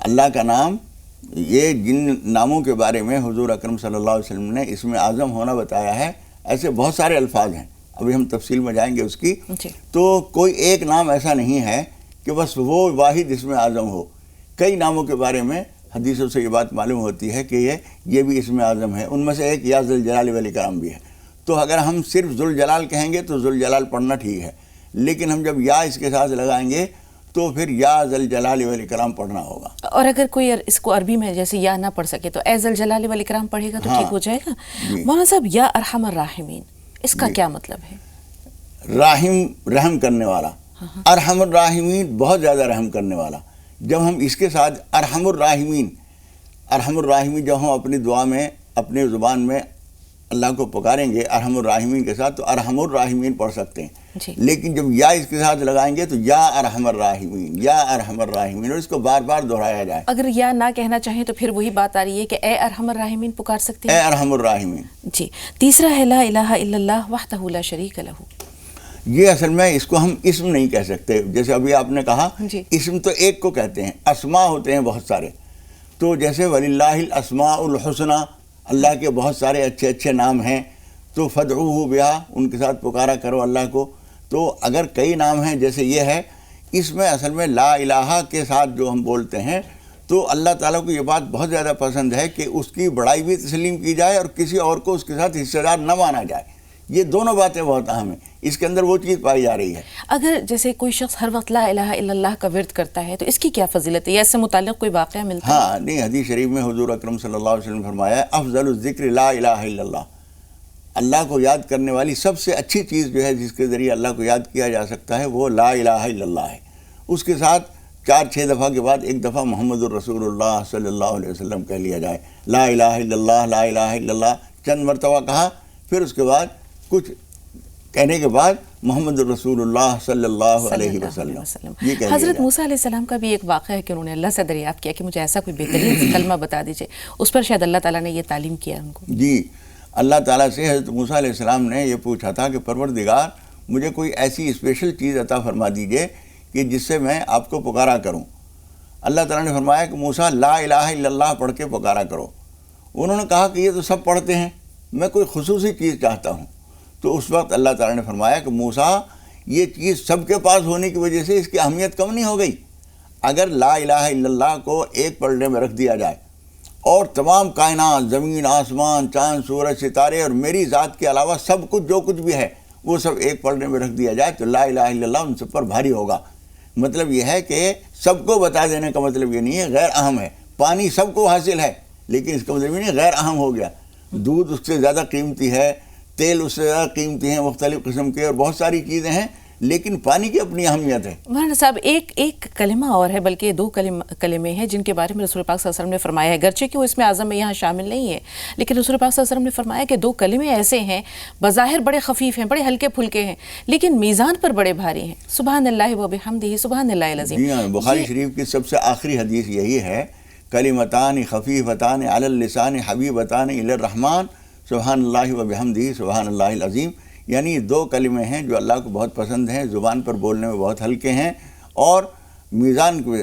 اللہ کا نام، یہ جن ناموں کے بارے میں حضور اکرم صلی اللہ علیہ وسلم نے اسم اعظم ہونا بتایا ہے، ایسے بہت سارے الفاظ ہیں، ابھی ہم تفصیل میں جائیں گے اس کی. تو کوئی ایک نام ایسا نہیں ہے کہ بس وہ واحد اسم اعظم ہو. کئی ناموں کے بارے میں حدیثوں سے یہ بات معلوم ہوتی ہے کہ یہ بھی اسم اعظم ہے. ان میں سے ایک یا ذوالجلال والاکرام بھی ہے. تو اگر ہم صرف ذوالجلال کہیں گے تو ذوالجلال پڑھنا ٹھیک ہے، لیکن ہم جب یا اس کے ساتھ لگائیں گے تو پھر یا ذوالجلال والاکرام پڑھنا ہوگا. اور اگر کوئی اس کو عربی میں جیسے یا نہ پڑھ سکے تو اے ذوالجلال والاکرام پڑھے گا تو ٹھیک ہو جائے گا. مولانا صاحب یا ارحم الراحمین اس کا کیا مطلب ہے؟ راحم رحم کرنے والا، ارحم الراحمین بہت زیادہ رحم کرنے والا. جب ہم اس کے ساتھ ارحم الراحمین جب ہم اپنی دعا میں اپنی زبان میں اللہ کو پکاریں گے ارحم الراحمین کے ساتھ تو ارحم الراحمین پڑھ سکتے ہیں. لیکن جب یا اس کے ساتھ لگائیں گے تو یا ارحم الراحمین، یا ارحم الراحمین، اور اس کو بار بار دہرایا جائے. اگر یا نہ کہنا چاہیں تو پھر وہی بات آ رہی ہے کہ اے ارحم الراحمین پکار سکتے ہیں. اے ارحم الراحمین. جی. تیسرا ہے لا الہ الا اللہ وحدہ لا شریک لہ. یہ اصل میں اس کو ہم اسم نہیں کہہ سکتے. جیسے ابھی آپ نے کہا اسم تو ایک کو کہتے ہیں، اسماء ہوتے ہیں بہت سارے. تو جیسے وللہ الاسماء الحسنی، اللہ کے بہت سارے اچھے اچھے نام ہیں، تو فدعوہ بہا، ان کے ساتھ پکارا کرو اللہ کو. تو اگر کئی نام ہیں جیسے یہ ہے، اس میں اصل میں لا الہ کے ساتھ جو ہم بولتے ہیں تو اللہ تعالیٰ کو یہ بات بہت زیادہ پسند ہے کہ اس کی بڑائی بھی تسلیم کی جائے اور کسی اور کو اس کے ساتھ حصہ دار نہ مانا جائے. یہ دونوں باتیں بہت اہم ہیں، اس کے اندر وہ چیز پائی جا رہی ہے. اگر جیسے کوئی شخص ہر وقت لا الہ الا اللہ کا ورد کرتا ہے تو اس کی کیا فضیلت ہے یا اس سے متعلق کوئی واقعہ ملتا ہے؟ ہاں نہیں، حدیث شریف میں حضور اکرم صلی اللہ علیہ وسلم نے فرمایا ہے افضل الذکر لا الہ الا اللہ. اللہ کو یاد کرنے والی سب سے اچھی چیز جو ہے جس کے ذریعے اللہ کو یاد کیا جا سکتا ہے وہ لا الہ الا اللہ ہے. اس کے ساتھ 4-6 دفعہ کے بعد ایک دفعہ محمد الرسول اللہ صلی اللہ علیہ وسلم کہہ لیا جائے. لا الہ الا اللہ، لا الہ الا اللہ چند مرتبہ کہا، پھر اس کے بعد کچھ کہنے کے بعد محمد الرسول اللہ صلی اللہ علیہ وسلم. حضرت موسیٰ علیہ السلام کا بھی ایک واقعہ ہے کہ انہوں نے اللہ سے دریافت کیا کہ مجھے ایسا کوئی بہترین کلمہ بتا دیجئے. اس پر شاید اللہ تعالیٰ نے یہ تعلیم کیا ان کو. جی، اللہ تعالیٰ سے حضرت موسیٰ علیہ السلام نے یہ پوچھا تھا کہ پروردگار مجھے کوئی ایسی اسپیشل چیز عطا فرما دیجئے کہ جس سے میں آپ کو پکارا کروں. اللہ تعالیٰ نے فرمایا کہ موسیٰ لا الہ الا اللہ پڑھ کے پکارا کرو. انہوں نے کہا کہ یہ تو سب پڑھتے ہیں، میں کوئی خصوصی چیز چاہتا ہوں. تو اس وقت اللہ تعالیٰ نے فرمایا کہ موسیٰ یہ چیز سب کے پاس ہونے کی وجہ سے اس کی اہمیت کم نہیں ہو گئی. اگر لا الہ الا اللہ کو ایک پلڑے میں رکھ دیا جائے اور تمام کائنات، زمین، آسمان، چاند، سورج، ستارے اور میری ذات کے علاوہ سب کچھ جو کچھ بھی ہے وہ سب ایک پلڑے میں رکھ دیا جائے تو لا الہ الا اللہ ان سب پر بھاری ہوگا. مطلب یہ ہے کہ سب کو بتا دینے کا مطلب یہ نہیں ہے غیر اہم ہے. پانی سب کو حاصل ہے لیکن اس کا مطلب یہ نہیں غیر اہم ہو گیا. دودھ اس سے زیادہ قیمتی ہے، تیل اس سے زیادہ قیمتی ہیں، مختلف قسم کے اور بہت ساری چیزیں ہیں، لیکن پانی کی اپنی اہمیت ہے. مولانا صاحب ایک کلمہ اور ہے، بلکہ 2 کلمے ہیں جن کے بارے میں رسول پاک صلی اللہ علیہ وسلم نے فرمایا ہے، گرچہ کہ وہ اس میں اعظم میں یہاں شامل نہیں ہے، لیکن رسول پاک صلی اللہ علیہ وسلم نے فرمایا کہ 2 کلمے ایسے ہیں بظاہر بڑے خفیف ہیں، بڑے ہلکے پھلکے ہیں، لیکن میزان پر بڑے بھاری ہیں. سبحان اللہ و بحمدہ سبحان اللہ العظیم. جی ہاں، بخاری شریف کی سب سے آخری حدیث یہی ہے، کلمتان خفیفتان علی اللسان حبیبتان الی الرحمن سبحان اللہ و بحمدہ سبحان اللہ العظیم. یعنی 2 کلمے ہیں جو اللہ کو بہت پسند ہیں، زبان پر بولنے میں بہت ہلکے ہیں اور میزان کو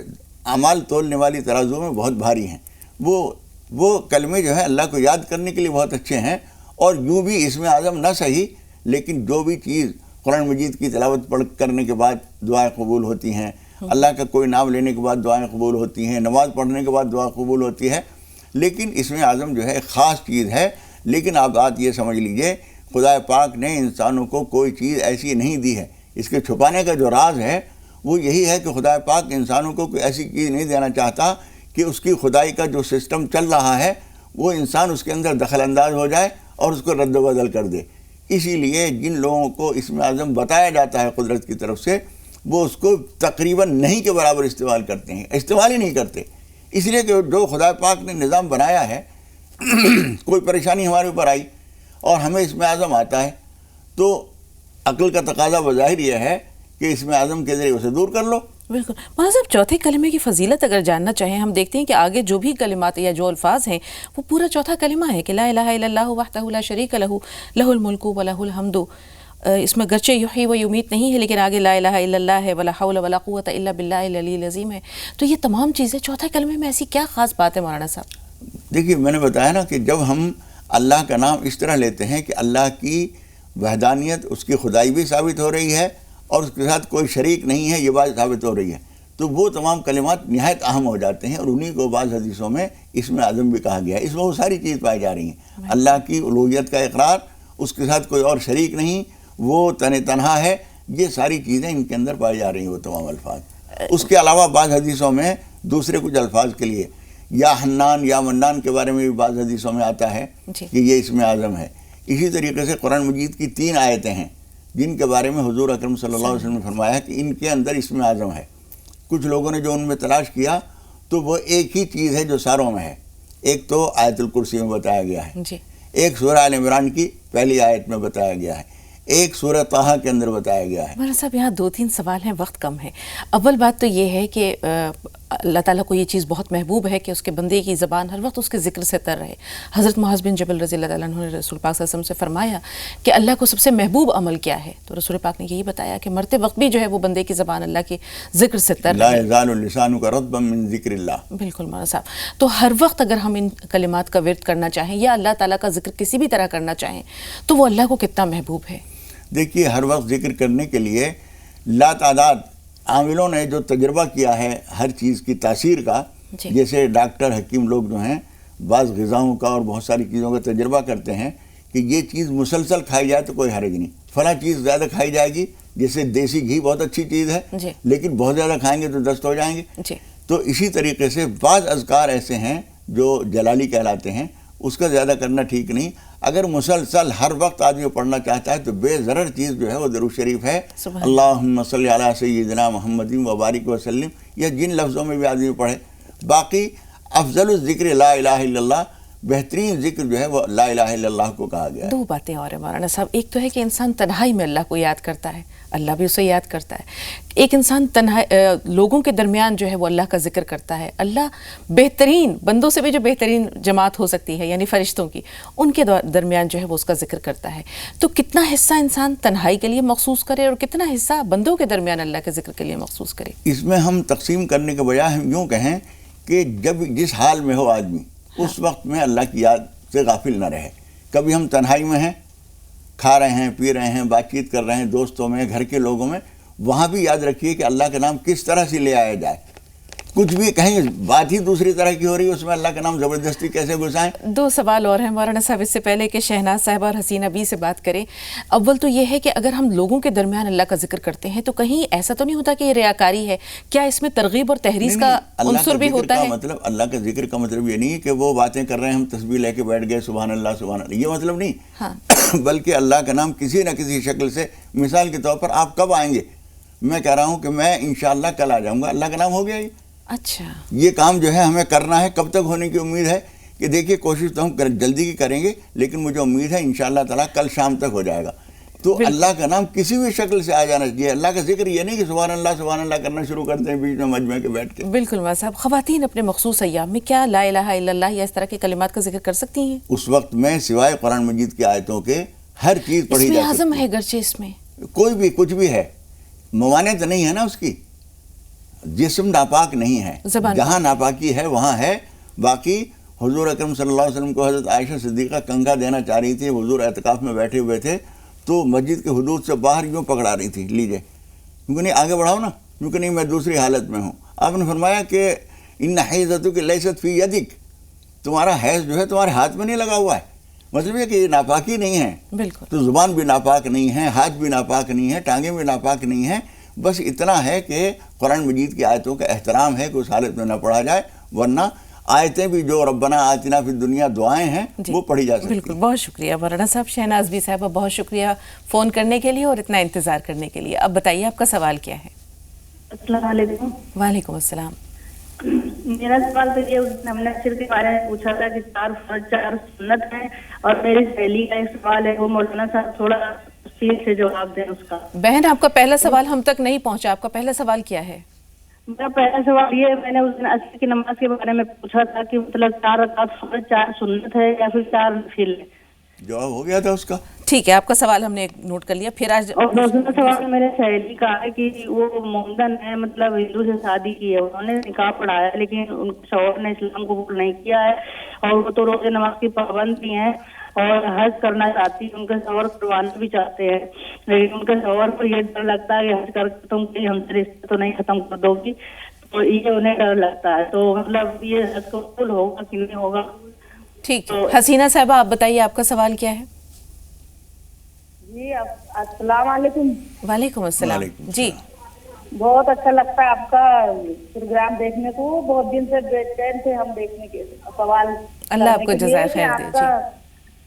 اعمال تولنے والی ترازو میں بہت بھاری ہیں. وہ کلمے جو ہیں اللہ کو یاد کرنے کے لیے بہت اچھے ہیں. اور یوں بھی اسم اعظم نہ صحیح، لیکن جو بھی چیز قرآن مجید کی تلاوت پڑھ کرنے کے بعد دعائیں قبول ہوتی ہیں، اللہ کا کوئی نام لینے کے بعد دعائیں قبول ہوتی ہیں، نماز پڑھنے کے بعد دعا قبول ہوتی ہے. لیکن اسم اعظم جو ہے ایک خاص چیز ہے. لیکن آپ بات یہ سمجھ لیجئے خدا پاک نے انسانوں کو کوئی چیز ایسی نہیں دی ہے. اس کے چھپانے کا جو راز ہے وہ یہی ہے کہ خدا پاک انسانوں کو کوئی ایسی چیز نہیں دینا چاہتا کہ اس کی خدائی کا جو سسٹم چل رہا ہے وہ انسان اس کے اندر دخل انداز ہو جائے اور اس کو رد و بدل کر دے. اسی لیے جن لوگوں کو اسم اعظم بتایا جاتا ہے قدرت کی طرف سے وہ اس کو تقریباً نہیں کے برابر استعمال کرتے ہیں، استعمال ہی نہیں کرتے. اس لیے کہ جو خدا پاک نے نظام بنایا ہے کوئی پریشانی ہمارے اوپر آئی اور ہمیں اسم اعظم آتا ہے تو عقل کا تقاضا بظاہر یہ ہے کہ اسم اعظم کے ذریعے اسے دور کر لو. بالکل. مولانا صاحب چوتھے کلمے کی فضیلت اگر جاننا چاہیں، ہم دیکھتے ہیں کہ آگے جو بھی کلمات یا جو الفاظ ہیں وہ پورا چوتھا کلمہ ہے کہ لا الہ الا اللہ وحدہ لا شریک لہ لہ الملک و لہ الحمد. اس میں گرچہ یحیی و یمیت نہیں ہے لیکن آگے لا الہ الا اللہ ہے ولا حول ولا قوت الا باللہ العلی العظیم ہے. تو یہ تمام چیزیں چوتھے کلمے میں ایسی کیا خاص بات ہے مولانا صاحب؟ دیکھیے میں نے بتایا نا کہ جب ہم اللہ کا نام اس طرح لیتے ہیں کہ اللہ کی وحدانیت، اس کی خدائی بھی ثابت ہو رہی ہے اور اس کے ساتھ کوئی شریک نہیں ہے، یہ بات ثابت ہو رہی ہے، تو وہ تمام کلمات نہایت اہم ہو جاتے ہیں. اور انہی کو بعض حدیثوں میں اسم اعظم بھی کہا گیا ہے. اس میں وہ ساری چیز پائی جا رہی ہیں. اللہ کی الوہیت کا اقرار، اس کے ساتھ کوئی اور شریک نہیں، وہ تنہا ہے، یہ ساری چیزیں ان کے اندر پائی جا رہی ہیں وہ تمام الفاظ. اس کے علاوہ بعض حدیثوں میں دوسرے کچھ الفاظ کے لیے یا حنان یا منان کے بارے میں بھی بعض حدیثوں میں آتا ہے کہ یہ اسم اعظم ہے. اسی طریقے سے قرآن مجید کی 3 آیتیں ہیں جن کے بارے میں حضور اکرم صلی اللہ علیہ وسلم نے فرمایا کہ ان کے اندر اسم اعظم ہے. کچھ لوگوں نے جو ان میں تلاش کیا تو وہ ایک ہی چیز ہے جو ساروں میں ہے. ایک تو آیت الکرسی میں بتایا گیا ہے، ایک سورہ آل عمران کی پہلی آیت میں بتایا گیا ہے، ایک سورہ طٰہٰ کے اندر بتایا گیا ہے. مولانا صاحب یہاں 2-3 سوال ہیں، وقت کم ہے. اول بات تو یہ ہے کہ اللہ تعالیٰ کو یہ چیز بہت محبوب ہے کہ اس کے بندے کی زبان ہر وقت اس کے ذکر سے تر رہے. حضرت معاذ بن جبل رضی اللہ تعالیٰ عنہ نے رسول پاک صلی اللہ علیہ وسلم سے فرمایا کہ اللہ کو سب سے محبوب عمل کیا ہے؟ تو رسول پاک نے یہی بتایا کہ مرتے وقت بھی جو ہے وہ بندے کی زبان اللہ کے ذکر سے تر لا رہے. یزال لسانک رطبا من ذکر اللہ. بالکل مولانا صاحب. تو ہر وقت اگر ہم ان کلمات کا ورد کرنا چاہیں یا اللہ تعالیٰ کا ذکر کسی بھی طرح کرنا چاہیں تو وہ اللہ کو کتنا محبوب ہے؟ دیکھیے ہر وقت ذکر کرنے کے لیے لا تعداد عاملوں نے جو تجربہ کیا ہے ہر چیز کی تاثیر کا، جیسے ڈاکٹر حکیم لوگ جو ہیں بعض غذاؤں کا اور بہت ساری چیزوں کا تجربہ کرتے ہیں کہ یہ چیز مسلسل کھائی جائے تو کوئی حرج نہیں، فلاں چیز زیادہ کھائی جائے گی، جیسے دیسی گھی بہت اچھی چیز ہے لیکن بہت زیادہ کھائیں گے تو دست ہو جائیں گے. تو اسی طریقے سے بعض اذکار ایسے ہیں جو جلالی کہلاتے ہیں، اس کا زیادہ کرنا ٹھیک نہیں. اگر مسلسل ہر وقت آدمی پڑھنا چاہتا ہے تو بے ضرر چیز جو ہے وہ درود شریف ہے. اللہم صلی علی سیدنا محمد و بارک وسلم، یا جن لفظوں میں بھی آدمی پڑھے. باقی افضل الذکر لا الہ الا اللہ، بہترین ذکر جو ہے وہ لا الہ الا اللہ کو کہا گیا ہے. 2 باتیں اور ہیں مولانا صاحب. ایک تو ہے کہ انسان تنہائی میں اللہ کو یاد کرتا ہے، اللہ بھی اسے یاد کرتا ہے. ایک انسان لوگوں کے درمیان جو ہے وہ اللہ کا ذکر کرتا ہے. اللہ بہترین بندوں سے بھی جو بہترین جماعت ہو سکتی ہے یعنی فرشتوں کی، ان کے درمیان جو ہے وہ اس کا ذکر کرتا ہے. تو کتنا حصہ انسان تنہائی کے لیے مخصوص کرے اور کتنا حصہ بندوں کے درمیان اللہ کے ذکر کے لیے مخصوص کرے؟ اس میں ہم تقسیم کرنے کے بجائے ہم یوں کہیں کہ جب جس حال میں ہو آدمی اس وقت میں اللہ کی یاد سے غافل نہ رہے. کبھی ہم تنہائی میں ہیں، کھا رہے ہیں، پی رہے ہیں، بات چیت کر رہے ہیں دوستوں میں، گھر کے لوگوں میں، وہاں بھی یاد رکھیے کہ اللہ کا نام کس طرح سے لے آیا جائے. کچھ بھی کہیں بات ہی دوسری طرح کی ہو رہی ہے اس میں اللہ کا نام زبردستی کیسے گھسائیں. 2 سوال اور ہیں مولانا صاحب اس سے پہلے کہ شہناز صاحبہ اور حسینہ بی سے بات کریں. اول تو یہ ہے کہ اگر ہم لوگوں کے درمیان اللہ کا ذکر کرتے ہیں تو کہیں ایسا تو نہیں ہوتا کہ یہ ریاکاری ہے؟ کیا اس میں ترغیب اور تحریض کا عنصر بھی ہوتا ہے؟ مطلب اللہ کا ذکر کا مطلب یہ نہیں ہے کہ وہ باتیں کر رہے ہیں ہم تسبیح لے کے بیٹھ گئے سبحان اللہ سبحان اللہ، یہ مطلب نہیں. بلکہ اللہ کا نام کسی نہ کسی شکل سے، مثال کے طور پر آپ کب آئیں گے؟ میں کہہ رہا ہوں کہ میں انشاءاللہ کل آ جاؤں گا، اللہ کا نام ہو گیا. اچھا، یہ کام جو ہے ہمیں کرنا ہے. کب تک ہونے کی امید ہے کہ دیکھیے کوشش تو ہم جلدی کی کریں گے لیکن مجھے امید ہے انشاءاللہ تعالیٰ کل شام تک ہو جائے گا. تو اللہ کا نام کسی بھی شکل سے آ جانا چاہیے. اللہ کا ذکر یہ نہیں کہ سبحان اللہ کرنا شروع کرتے ہیں بیچ میں مجمع کے بیٹھ کے. بالکل ماں صاحب. خواتین اپنے مخصوص ایام میں کیا لا الہ الا اللہ یا اس طرح کے کلمات کا ذکر کر سکتی ہیں؟ اس وقت میں سوائے قرآن مجید کی آیتوں کے ہر چیز پڑھی جا سکتی ہے. اس میں اعظم ہے گرچہ اس میں کوئی بھی کچھ بھی ہے، موانع تو نہیں ہے نا اس کی. جسم ناپاک نہیں ہے، جہاں ناپاکی ہے وہاں ہے. باقی حضور اکرم صلی اللہ علیہ وسلم کو حضرت عائشہ صدیقہ کنگھا دینا چاہ رہی تھی. حضور اعتکاف میں بیٹھے ہوئے تھے تو مسجد کے حدود سے باہر یوں پکڑا رہی تھی، لیجئے. کیونکہ نہیں آگے بڑھاؤ نا، کیونکہ نہیں میں دوسری حالت میں ہوں. آپ نے فرمایا کہ ان حیضتک لیست فی یدک، تمہارا حیض جو ہے تمہارے ہاتھ میں نہیں لگا ہوا ہے. مطلب یہ کہ یہ ناپاکی نہیں ہے. بالکل. تو زبان بھی ناپاک نہیں ہے، ہاتھ بھی ناپاک نہیں ہے، ٹانگیں بھی ناپاک نہیں ہیں. بس اتنا ہے کہ قرآن مجید کی آیتوں کا احترام ہے کہ اس حالت میں نہ پڑھا جائے، ورنہ آیتیں بھی جو ربنا آتنا فی الدنیا دعائیں ہیں وہ پڑھی جا سکتی ہیں. بالکل. بہت شکریہ مولانا صاحب. شہناز بی صاحبہ بہت شکریہ فون کرنے کے لیے اور اتنا انتظار کرنے کے لیے. اب بتائیے آپ کا سوال کیا ہے؟ السلام علیکم. وعلیکم السلام. میرا سوال تو یہ ہم نے نفل کے بارے میں پوچھا تھا کہ 4 فرض 4 سنت ہیں، اور میری سہیلی کا ایک سوال ہے وہ مولانا صاحب تھوڑا تفصیل سے جواب دیں اس کا. بہن آپ کا پہلا سوال ہم تک نہیں پہنچا، آپ کا پہلا سوال کیا ہے؟ میرا پہلا سوال یہ ہے، میں نے اس دن عصر کی نماز کے بارے میں پوچھا تھا کہ مطلب 4 رکعت فرض 4 سنت ہے یا پھر 4 نفل ہے. جواب ہو گیا تھا اس کا. ٹھیک ہے، آپ کا سوال ہم نے نوٹ کر لیا. پھر آج اور دوسرا سوال میرے سہیلی کا ہے کہ وہ مومدن ہے، مطلب ہندو سے شادی کی ہے، انہوں نے نکاح پڑھایا لیکن ان کے شوہر نے اسلام قبول نہیں کیا ہے اور وہ تو روزے نماز کی پابند بھی ہیں اور حج کرنا چاہتی ہیں، ان کے شوہر کروانا بھی چاہتے ہیں، لیکن ان کے شوہر کو یہ ڈر لگتا ہے کہ حج کر کے تم ہم سے رشتے تو نہیں ختم کر دو گی، تو یہ انہیں ڈر لگتا ہے. تو مطلب یہ حج قبول ہوگا کہ نہیں ہوگا؟ ٹھیک ہے. حسینہ صاحبہ آپ بتائیے آپ کا سوال کیا ہے؟ جی السلام علیکم. وعلیکم السلام. وعلیکم جی السلام. بہت اچھا لگتا ہے آپ کا پروگرام دیکھنے کو، بہت دن سے بے چین تھے ہم دیکھنے کے سوال. اللہ آپ کو جزائے خیر دے. جی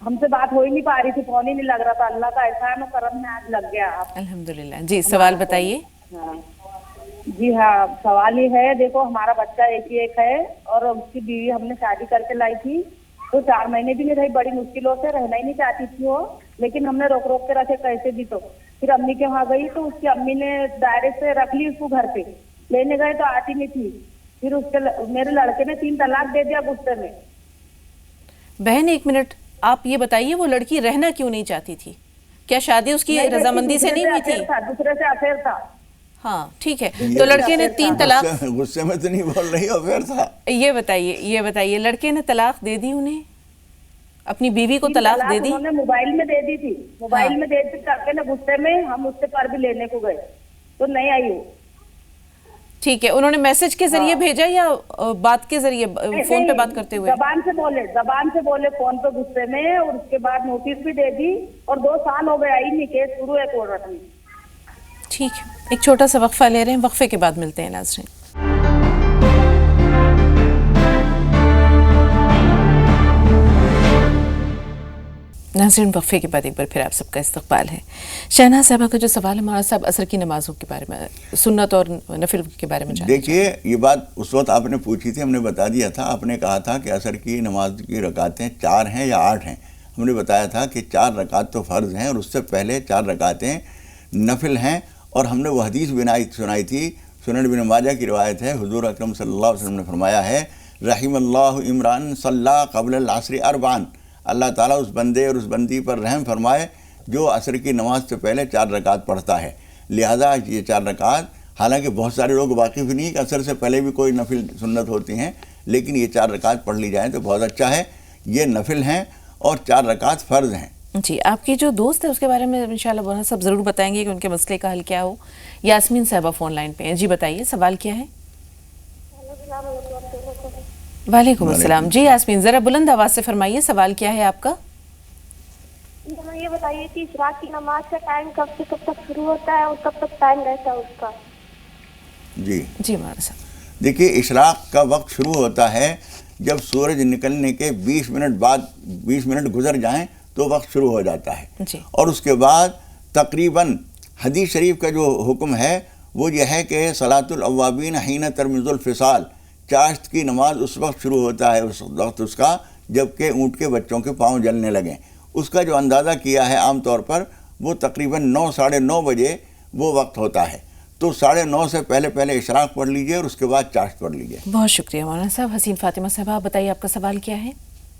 ہم سے بات ہو ہی نہیں پا رہی تھی، فون ہی نہیں لگ رہا تھا. اللہ کا احسان و کرم میں آج لگ گیا. آپ الحمدللہ. جی سوال بتائیے. ہاں جی ہاں، سوال یہ ہے، دیکھو ہمارا بچہ ایک ہے اور اس کی بیوی ہم نے شادی کر کے لائی تھی تو 4 مہینے بھی نہیں رہی، بڑی مشکلوں سے، رہنا ہی نہیں چاہتی تھی وہ، لیکن ہم نے روک روک کے رکھے کیسے بھی. تو پھر امی کے وہاں گئی تو اس کی امی نے ڈائریکٹ سے رکھ لی اس کو گھر پہ. لینے گئے تو آتی نہیں تھی، پھر اس کے میرے لڑکے نے 3 طلاق دے دیا غصے میں. بہن ایک منٹ، آپ یہ بتائیے وہ لڑکی رہنا کیوں نہیں چاہتی تھی؟ کیا شادی اس کی رضامندی سے نہیں ہوئی تھی؟ دوسرے سے افیئر تھا. ہاں ٹھیک ہے. تو لڑکے نے 3 طلاق، غصے میں تو نہیں بول رہی ہو، پھر تھا. یہ بتائیے لڑکے نے طلاق دے دی انہیں، اپنی بیوی کو طلاق دے دی؟ انہوں نے موبائل میں دے دی تھی، موبائل میں دے دی کر کے نا غصے میں ہم اس سے پر بھی لینے کو گئے تو نہیں آئی وہ. ٹھیک ہے. انہوں نے میسج کے ذریعے بھیجا یا بات کے ذریعے فون پہ بات کرتے ہوئے؟ زبان سے بولے فون پہ غصے میں، اور اس کے بعد نوٹس بھی دے دی اور 2 سال ہو گئے آئی نہیں، کیس شروع ہے کورٹ میں. ٹھیک ہے، ایک چھوٹا سا وقفہ لے رہے ہیں، وقفے کے بعد ملتے ہیں ناظرین. ناظرین وقفے کے بعد ایک بار پھر آپ سب کا استقبال ہے. شہناز صاحبہ کا جو سوال ہمارا صاحب عصر کی نمازوں کے بارے میں، سنت اور نفل کے بارے میں جاننا. دیکھیے یہ بات اس وقت آپ نے پوچھی تھی، ہم نے بتا دیا تھا. آپ نے کہا تھا کہ عصر کی نماز کی رکعتیں 4 ہیں یا 8 ہیں. ہم نے بتایا تھا کہ 4 رکعت تو فرض ہیں اور اس سے پہلے 4 رکعتیں نفل ہیں. اور ہم نے وہ حدیث سنائی تھی، سنن ابن ماجہ کی روایت ہے، حضور اکرم صلی اللہ علیہ وسلم نے فرمایا ہے، رحم اللہ عمران صلی قبل العصر 4. اللہ تعالیٰ اس بندے اور اس بندی پر رحم فرمائے جو عصر کی نماز سے پہلے 4 رکعت پڑھتا ہے. لہذا یہ 4 رکعت، حالانکہ بہت سارے لوگ واقف نہیں کہ عصر سے پہلے بھی کوئی نفل سنت ہوتی ہیں، لیکن یہ 4 رکعت پڑھ لی جائیں تو بہت اچھا ہے. یہ نفل ہیں اور 4 رکعت فرض ہیں. جی آپ کی جو دوست ہے اس کے بارے میں انشاءاللہ مولانا صاحب ضرور بتائیں گے کہ ان کے مسئلے کا حل کیا ہو. یاسمین صاحبہ فون لائن پہ ہیں. جی بتائیے سوال کیا ہے؟ وعلیکم السلام. جی یاسمین ذرا بلند آواز سے فرمائیے، سوال کیا ہے آپ کا؟ یہ بتائیے کہ اشراق کی نماز کا ٹائم کب سے کب تک شروع ہوتا ہے اور کب تک ٹائم رہتا ہے اس کا؟ جی مولانا صاحب دیکھیے، اشراق کا وقت شروع ہوتا ہے جب سورج نکلنے کے 20 منٹ بعد، 20 منٹ گزر جائیں تو وقت شروع ہو جاتا ہے. جی. اور اس کے بعد تقریباً حدیث شریف کا جو حکم ہے وہ یہ ہے کہ صلاۃ الاوابین حین ترمض الفصال، چاشت کی نماز اس وقت شروع ہوتا ہے، اس وقت اس کا جب کہ اونٹ کے بچوں کے پاؤں جلنے لگیں. اس کا جو اندازہ کیا ہے عام طور پر وہ تقریباً 9 ساڑھے 9 بجے وہ وقت ہوتا ہے. تو 9:30 سے پہلے اشراق پڑھ لیجئے اور اس کے بعد چاشت پڑھ لیجئے. بہت شکریہ مولانا صاحب. حسین فاطمہ صاحبہ آپ بتائیے آپ کا سوال کیا ہے؟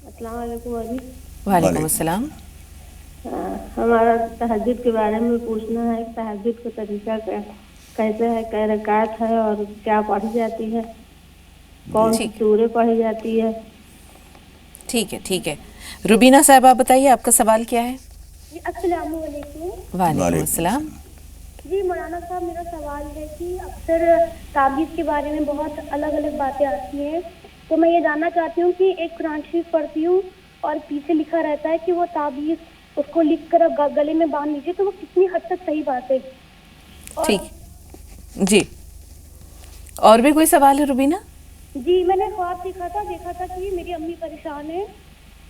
السلام علیکم ابھی. وعلیکم السلام. ہمارا تہجد کے بارے میں پوچھنا ہے. تہجد کا طریقہ کیسے ہے، کئی رکعت ہے اور کیا پڑھی جاتی ہے، کون سی سوریں پڑھی جاتی ہے؟ ٹھیک ہے. روبینہ صاحب آپ بتائیے آپ کا سوال کیا ہے؟ السلام علیکم. وعلیکم السلام. جی مولانا صاحب میرا سوال ہے کہ اکثر تعبیذ کے بارے میں بہت الگ الگ باتیں آتی ہیں، تو میں یہ جاننا چاہتی ہوں کہ ایک قرآن شریف پڑھتی ہوں اور پیچھے لکھا رہتا ہے کہ وہ تعبیذ اس کو لکھ کر گلے میں باندھ لیجیے، تو وہ کتنی حد تک صحیح بات ہے؟ ٹھیک جی. اور بھی کوئی سوال ہے روبینہ؟ جی میں نے خواب دیکھا تھا کہ میری امی پریشان ہے،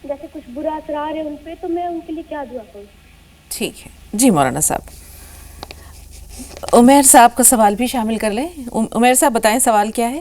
جیسے کچھ برا اثرار ہے ان پہ، تو میں ان کے لیے کیا دعا کروں؟ ٹھیک ہے جی مولانا صاحب. عمیر صاحب کا سوال بھی شامل کر لیں. عمیر صاحب بتائیں سوال کیا ہے؟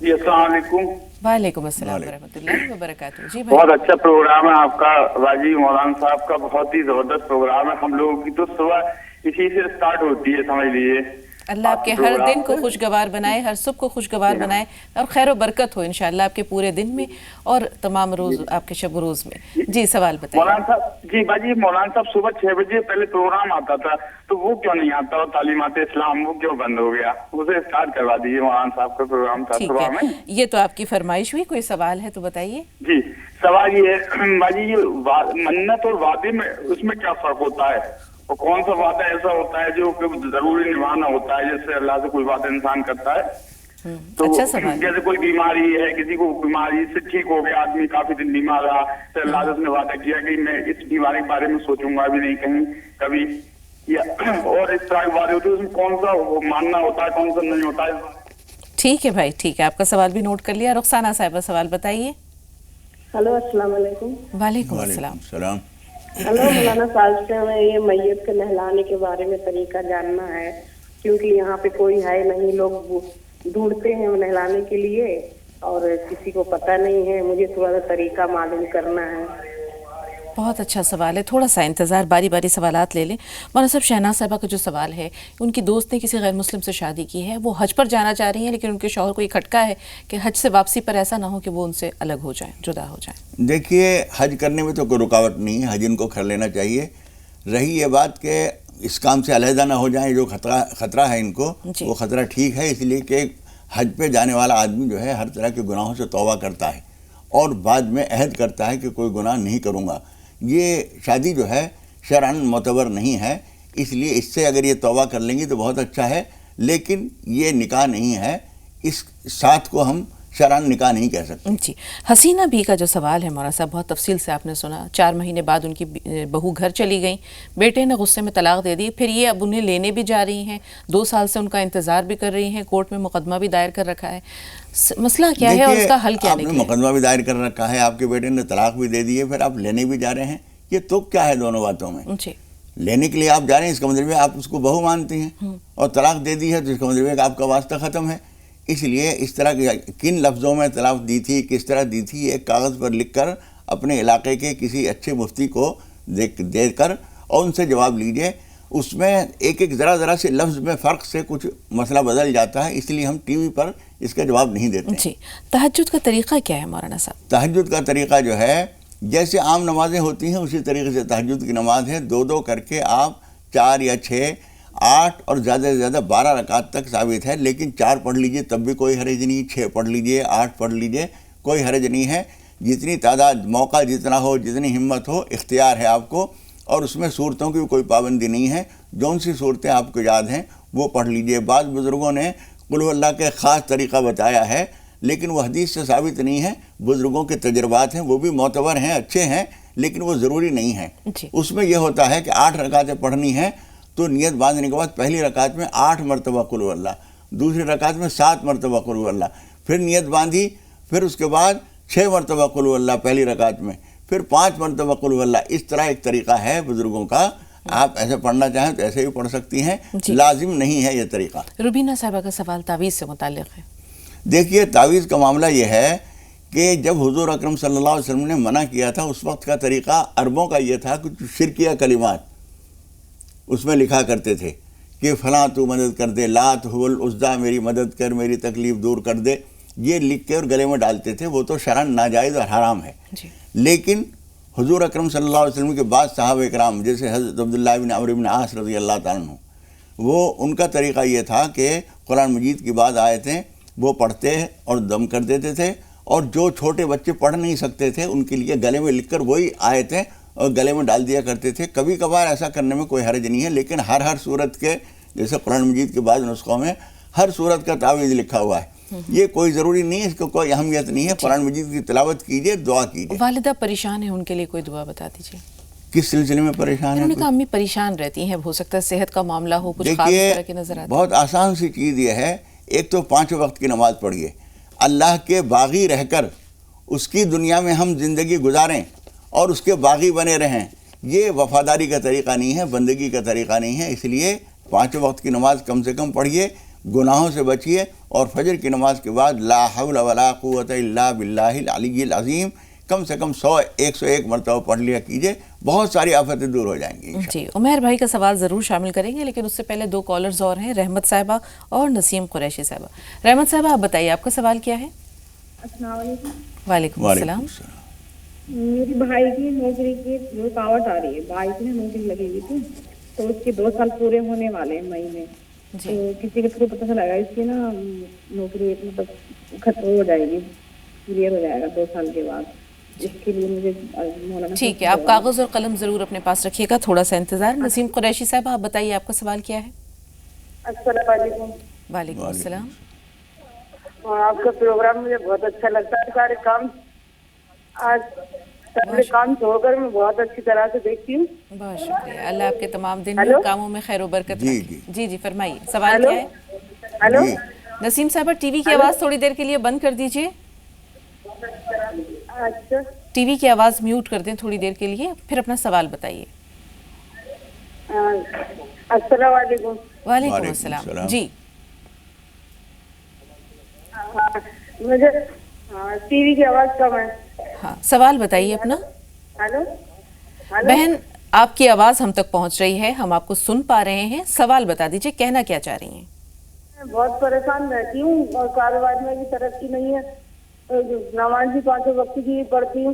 جی السلام علیکم. وعلیکم السلام ورحمۃ اللہ وبرکاتہ. جی بھائی بہت اچھا پروگرام ہے آپ کا واجی مولانا صاحب کا، بہت ہی زبردست پروگرام ہے. ہم لوگوں کی تو صبح اسی سے اسٹارٹ ہوتی ہے، سمجھ لیجیے. اللہ آپ کے ہر دن کو خوشگوار بنائے, ہر صبح کو خوشگوار بنائے اور خیر و برکت ہو انشاءاللہ آپ کے پورے دن میں اور تمام روز آپ کے شب و روز میں. جی سوال بتائیے. مولانا صاحب جی باجی, مولانا صاحب صبح 6 بجے پہلے پروگرام آتا تھا تو وہ کیوں نہیں آتا, اور تعلیمات اسلام وہ کیوں بند ہو گیا؟ اسے اسٹارٹ کروا دیجیے, مولانا صاحب کا پروگرام تھا ٹھیک صبح میں. ہے, یہ تو آپ کی فرمائش ہوئی. کوئی سوال ہے تو بتائیے. جی سوال یہ ہے باجی, یہ منت اور وعدے میں اس میں کیا فرق ہوتا ہے, اور کون سا وعدہ ایسا ہوتا ہے جو ضروری نبھانا ہوتا ہے, جس سے اللہ سے کوئی وعدہ انسان کرتا ہے؟ تو اچھا سوال. جیسے کوئی بیماری ہے, کسی کو بیماری سے ٹھیک ہو گیا آدمی, کافی دن بیمار رہا, تو اللہ سے اس نے وعدہ کیا کہ میں اس بیماری کے بارے میں سوچوں گا بھی نہیں کہیں کبھی, یا اور اس طرح کے وعدے ہوتے ہیں, اس میں کون سا ماننا ہوتا ہے کون سا نہیں ہوتا ہے؟ ٹھیک ہے بھائی, ٹھیک ہے, آپ کا سوال بھی نوٹ کر لیا. رخسانہ صاحبہ سوال بتائیے. ہلو السلام علیکم. وعلیکم السلام. السلام. ہلو مولانا صاحب سے ہمیں یہ میت کے نہلانے کے بارے میں طریقہ جاننا ہے, کیونکہ یہاں پہ کوئی ہے نہیں, لوگ ڈھونڈتے ہیں نہلانے کے لیے اور کسی کو پتہ نہیں ہے. مجھے تھوڑا سا طریقہ معلوم کرنا ہے. بہت اچھا سوال ہے, تھوڑا سا انتظار, باری باری سوالات لے لیں. مولانا صاحب شہناز صاحبہ کا جو سوال ہے, ان کی دوست نے کسی غیر مسلم سے شادی کی ہے, وہ حج پر جانا چاہ رہی ہیں لیکن ان کے شوہر کو یہ کھٹکا ہے کہ حج سے واپسی پر ایسا نہ ہو کہ وہ ان سے الگ ہو جائیں, جدا ہو جائیں. دیکھیے, حج کرنے میں تو کوئی رکاوٹ نہیں ہے, حج ان کو کر لینا چاہیے. رہی یہ بات کہ اس کام سے علیحدہ نہ ہو جائیں, جو خطرہ ہے ان کو, وہ خطرہ ٹھیک ہے, اس لیے کہ حج پہ جانے والا آدمی جو ہے ہر طرح کے گناہوں سے توبہ کرتا ہے اور بعد میں عہد کرتا ہے کہ کوئی گناہ نہیں کروں گا. یہ شادی جو ہے شرعاً معتبر نہیں ہے, اس لیے اس سے اگر یہ توبہ کر لیں گی تو بہت اچھا ہے, لیکن یہ نکاح نہیں ہے, اس ساتھ کو ہم شرعاً نکاح نہیں کہہ سکتے. جی, حسینہ بی کا جو سوال ہے مولانا صاحب, بہت تفصیل سے آپ نے سنا. 4 مہینے بعد ان کی بہو گھر چلی گئیں, بیٹے نے غصے میں طلاق دے دی, پھر یہ اب انہیں لینے بھی جا رہی ہیں, 2 سال سے ان کا انتظار بھی کر رہی ہیں, کورٹ میں مقدمہ بھی دائر کر رکھا ہے. مسئلہ کیا ہے اور اس کا حل کیا نکلے؟ آپ نے مقدمہ بھی دائر کر رکھا ہے, آپ کے بیٹے نے طلاق بھی دے دی ہے, پھر آپ لینے بھی جا رہے ہیں, یہ تو کیا ہے دونوں باتوں میں؟ جی, لینے کے لیے آپ جا رہے ہیں, اس کا مطلب ہے آپ اس کو بہو مانتی ہیں, اور طلاق دے دی ہے تو اس کا مطلب ہے کہ آپ کا واسطہ ختم ہے. اس لیے اس طرح کے کن لفظوں میں طلاق دی تھی, کس طرح دی تھی, ایک کاغذ پر لکھ کر اپنے علاقے کے کسی اچھے مفتی کو دے کر اور ان سے جواب لیجئے. اس میں ایک ذرا سے لفظ میں فرق سے کچھ مسئلہ بدل جاتا ہے, اس لیے ہم ٹی وی پر اس کا جواب نہیں دیتے. جی, تہجد کا طریقہ کیا ہے مولانا صاحب؟ تہجد کا طریقہ جو ہے جیسے عام نمازیں ہوتی ہیں اسی طریقے سے تہجد کی نماز ہے. 2 کر کے آپ 4 یا 6 8 اور زیادہ سے زیادہ 12 رکعت تک ثابت ہے, لیکن 4 پڑھ لیجئے تب بھی کوئی حرج نہیں, 6 پڑھ لیجئے, 8 پڑھ لیجئے, کوئی حرج نہیں ہے. جتنی تعداد, موقع جتنا ہو, جتنی ہمت ہو, اختیار ہے آپ کو, اور اس میں صورتوں کی کوئی پابندی نہیں ہے. جون سی صورتیں آپ کو یاد ہیں وہ پڑھ لیجئے. بعض بزرگوں نے قل هو اللہ کا خاص طریقہ بتایا ہے, لیکن وہ حدیث سے ثابت نہیں ہے. بزرگوں کے تجربات ہیں, وہ بھی معتبر ہیں, اچھے ہیں, لیکن وہ ضروری نہیں ہیں. اس میں یہ ہوتا ہے کہ 8 رکعتیں پڑھنی ہیں تو نیت باندھنے کے بعد پہلی رکعت میں 8 مرتبہ قل هو اللہ, دوسری رکعت میں 7 مرتبہ قل هو اللہ, پھر نیت باندھی, پھر اس کے بعد 6 مرتبہ قل هو اللہ پہلی رکعت میں, پھر 5 مرتبہ قل هو اللہ. اس طرح ایک طریقہ ہے بزرگوں کا, آپ ایسے پڑھنا چاہیں تو ایسے بھی پڑھ سکتی ہیں, لازم نہیں ہے یہ طریقہ. روبینہ صاحبہ کا سوال تعویذ سے متعلق ہے. دیکھیے, تعویذ کا معاملہ یہ ہے کہ جب حضور اکرم صلی اللہ علیہ وسلم نے منع کیا تھا, اس وقت کا طریقہ عربوں کا یہ تھا کہ شرکیہ کلمات اس میں لکھا کرتے تھے کہ فلاں تو مدد کر دے, لات حول العزیٰ میری مدد کر, میری تکلیف دور کر دے, یہ لکھ کے اور گلے میں ڈالتے تھے. وہ تو شرعاً ناجائز اور حرام ہے. لیکن حضور اکرم صلی اللہ علیہ وسلم کے بعد صحابہ اکرام جیسے حضرت عبداللہ بن عمرو بن عاص رضی اللہ تعالیٰ عنہ, وہ ان کا طریقہ یہ تھا کہ قرآن مجید کی بعض آیتیں وہ پڑھتے اور دم کر دیتے تھے, اور جو چھوٹے بچے پڑھ نہیں سکتے تھے ان کے لیے گلے میں لکھ کر وہی آیتیں اور گلے میں ڈال دیا کرتے تھے. کبھی کبھار ایسا کرنے میں کوئی حرج نہیں ہے, لیکن ہر صورت کے, جیسے قرآن مجید کے بعض نسخوں میں ہر صورت کا تعویذ لکھا ہوا ہے, یہ کوئی ضروری نہیں ہے, اس کو کوئی اہمیت نہیں ہے. قرآن مجید کی تلاوت کیجئے, دعا کیجئے. والدہ پریشان ہیں, ان کے لیے کوئی دعا بتا دیجیے. کس سلسلے میں پریشان ہے؟ انہوں نے کہا امی پریشان رہتی ہیں, ہو سکتا ہے صحت کا معاملہ ہو, کچھ خاص طرح کی نظر آتی ہے. بہت آسان سی چیز یہ ہے, ایک تو 5 وقت کی نماز پڑھیے. اللہ کے باغی رہ کر اس کی دنیا میں ہم زندگی گزاریں اور اس کے باغی بنے رہیں, یہ وفاداری کا طریقہ نہیں ہے, بندگی کا طریقہ نہیں ہے. اس لیے 5 وقت کی نماز کم سے کم پڑھیے, گناہوں سے بچیے, اور فجر کی نماز کے بعد لا حول ولا قوت الا باللہ العلی العظیم کم سے کم 101 مرتبہ پڑھ لیا کیجئے. بہت ساری آفتیں دور ہو جائیں گی. جی عمیر بھائی کا سوال ضرور شامل کریں گے، لیکن اس سے پہلے 2 کالرز اور ہیں، رحمت صاحبہ اور نسیم قریشی صاحبہ. رحمت صاحبہ آپ بتائیے آپ کا سوال کیا ہے؟ السلام علیکم. وعلیکم السلام. میری بھائی کی نوکری کی رکاوٹ آ رہی ہے. بھائی کی نوکری لگی ہوئی تھی تو اس کے 2 سال پورے ہونے والے ہیں مئی میں. تو کسی کے تھرو پتہ چلا گا اس کی نا نوکری مطلب ختم ہو جائے گی، کلیئر ہو جائے گا 2 سال کے بعد. اس کے لیے مجھے مولانا ٹھیک ہے، آپ کاغذ اور قلم ضرور اپنے پاس رکھیے گا، تھوڑا سا انتظار. نسیم قریشی صاحب آپ بتائیے آپ کا سوال کیا ہے؟ السلام علیکم. وعلیکم السلام. آپ کا پروگرام مجھے بہت اچھا لگتا ہے. سارے کام آج سارے کام چھوڑ کر میں بہت اچھی طرح سے دیکھتی ہوں. بہت شکریہ، اللہ آپ کے تمام دن میں کاموں میں خیر و برکت رکھے. جی فرمائیے سوال کیا ہے؟ ہلو نسیم صاحبہ ٹی وی کی آواز تھوڑی دیر کے لیے بند کر دیجیے. اچھا ٹی وی کی آواز میوٹ کر دیں تھوڑی دیر کے لیے، پھر اپنا سوال بتائیے. السلام علیکم. وعلیکم السلام. جی مجھے ٹی وی کی آواز کم ہے. ہاں سوال بتائیے اپنا. ہلو بہن آپ کی آواز ہم تک پہنچ رہی ہے، ہم آپ کو سن پا رہے ہیں. سوال بتا دیجیے، کہنا کیا چاہ رہی ہیں؟ میں بہت پریشان رہتی ہوں اور کاروبار میں بھی ترقی نہیں ہے. نماز بھی 5 وقت کی پڑھتی ہوں.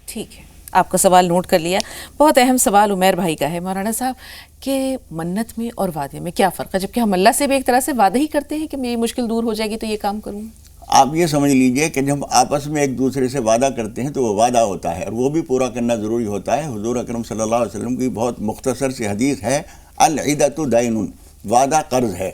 ٹھیک ہے، آپ کا سوال نوٹ کر لیا. بہت اہم سوال عمیر بھائی کا ہے مولانا صاحب کہ منت میں اور وعدے میں کیا فرق ہے، جبکہ ہم اللہ سے بھی ایک طرح سے وعدہ ہی کرتے ہیں کہ میری مشکل دور ہو جائے گی تو یہ کام کروں. آپ یہ سمجھ لیجئے کہ جب آپس میں ایک دوسرے سے وعدہ کرتے ہیں تو وہ وعدہ ہوتا ہے اور وہ بھی پورا کرنا ضروری ہوتا ہے. حضور اکرم صلی اللہ علیہ وسلم کی بہت مختصر سی حدیث ہے، العدۃ دین، وعدہ قرض ہے.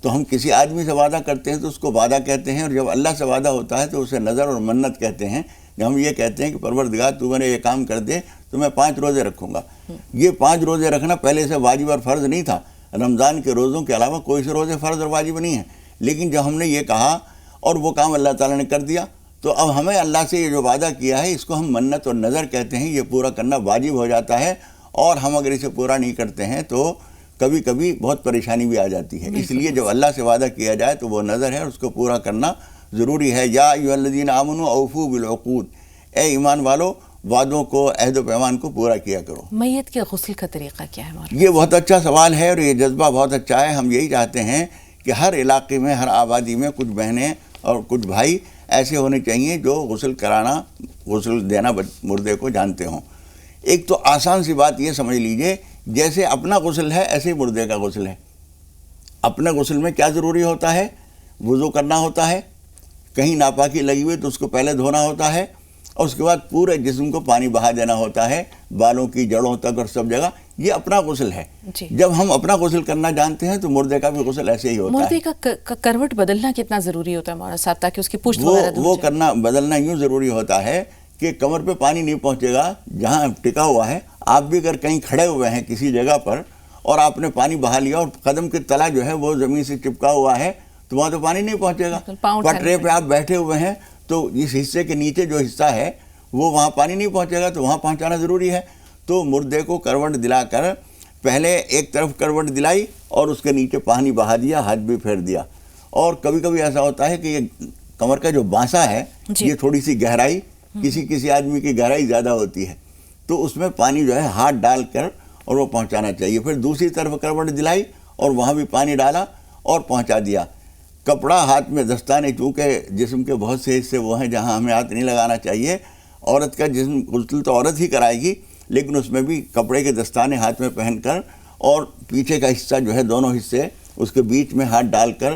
تو ہم کسی آدمی سے وعدہ کرتے ہیں تو اس کو وعدہ کہتے ہیں، اور جب اللہ سے وعدہ ہوتا ہے تو اسے نظر اور منت کہتے ہیں. جب ہم یہ کہتے ہیں کہ پروردگار تو میرے یہ کام کر دے تو میں 5 روزے رکھوں گا. یہ 5 روزے رکھنا پہلے سے واجب اور فرض نہیں تھا. رمضان کے روزوں کے علاوہ کوئی سے روزے فرض اور واجب نہیں ہیں. لیکن جب ہم نے یہ کہا اور وہ کام اللہ تعالیٰ نے کر دیا تو اب ہمیں اللہ سے یہ جو وعدہ کیا ہے اس کو ہم منت اور نظر کہتے ہیں. یہ پورا کرنا واجب ہو جاتا ہے، اور ہم اگر اسے پورا نہیں کرتے ہیں تو کبھی کبھی بہت پریشانی بھی آ جاتی ہے. اس لیے جب اللہ سے وعدہ کیا جائے تو وہ نظر ہے اور اس کو پورا کرنا ضروری ہے. یا ایھا الذین آمنوا اوفوا بالعقود، اے ایمان والو وعدوں کو، عہد و پیمان کو پورا کیا کرو. میت کے غسل کا طریقہ کیا ہے مولانا؟ یہ بہت اچھا سوال ہے اور یہ جذبہ بہت اچھا ہے. ہم یہی چاہتے ہیں کہ ہر علاقے میں، ہر آبادی میں کچھ بہنیں اور کچھ بھائی ایسے ہونے چاہیے جو غسل دینا مردے کو جانتے ہوں. ایک تو آسان سی بات یہ سمجھ لیجئے، جیسے اپنا غسل ہے ایسے ہی مردے کا غسل ہے. اپنے غسل میں کیا ضروری ہوتا ہے؟ وضو کرنا ہوتا ہے. کہیں ناپاکی لگی ہوئی تو اس کو پہلے دھونا ہوتا ہے، اور اس کے بعد پورے جسم کو پانی بہا دینا ہوتا ہے، بالوں کی جڑوں تک اور سب جگہ. یہ اپنا غسل ہے. جب ہم اپنا غسل کرنا جانتے ہیں تو مردے کا بھی غسل ایسے ہی ہوتا ہے. مردے کا کروٹ بدلنا کتنا ضروری ہوتا ہے مولانا صاحب تاکہ اس کی پشت وغیرہ دھل وہ جائے؟ بدلنا یوں ضروری ہوتا ہے کہ کمر پہ پانی نہیں پہنچے گا جہاں ٹکا ہوا ہے. آپ بھی اگر کہیں کھڑے ہوئے ہیں کسی جگہ پر اور آپ نے پانی بہا لیا اور قدم کی تلا جو ہے وہ زمین سے چپکا ہوا ہے تو وہاں تو پانی نہیں پہنچے گا. پٹرے پہ آپ بیٹھے ہوئے ہیں تو اس حصے کے نیچے جو حصہ ہے وہ وہاں پانی نہیں پہنچے گا تو وہاں پہنچانا ضروری ہے. تو مردے کو کروٹ دلا کر پہلے ایک طرف کروٹ دلائی اور اس کے نیچے پانی بہا دیا، ہاتھ بھی پھیر دیا. اور کبھی کبھی ایسا ہوتا ہے کہ یہ کمر کا جو بانسا ہے یہ تھوڑی سی گہرائی، کسی آدمی کی گہرائی زیادہ ہوتی ہے تو اس میں پانی جو ہے ہاتھ ڈال کر اور وہ پہنچانا چاہیے. پھر دوسری طرف کروٹ دلائی اور وہاں بھی پانی ڈالا اور پہنچا دیا. کپڑا ہاتھ میں دستانے، چونکہ جسم کے بہت سے حصے وہ ہیں جہاں ہمیں ہاتھ نہیں لگانا چاہیے. عورت کا جسم غسل تو عورت ہی کرائے گی، لیکن اس میں بھی کپڑے کے دستانے ہاتھ میں پہن کر اور پیچھے کا حصہ جو ہے دونوں حصے اس کے بیچ میں ہاتھ ڈال کر،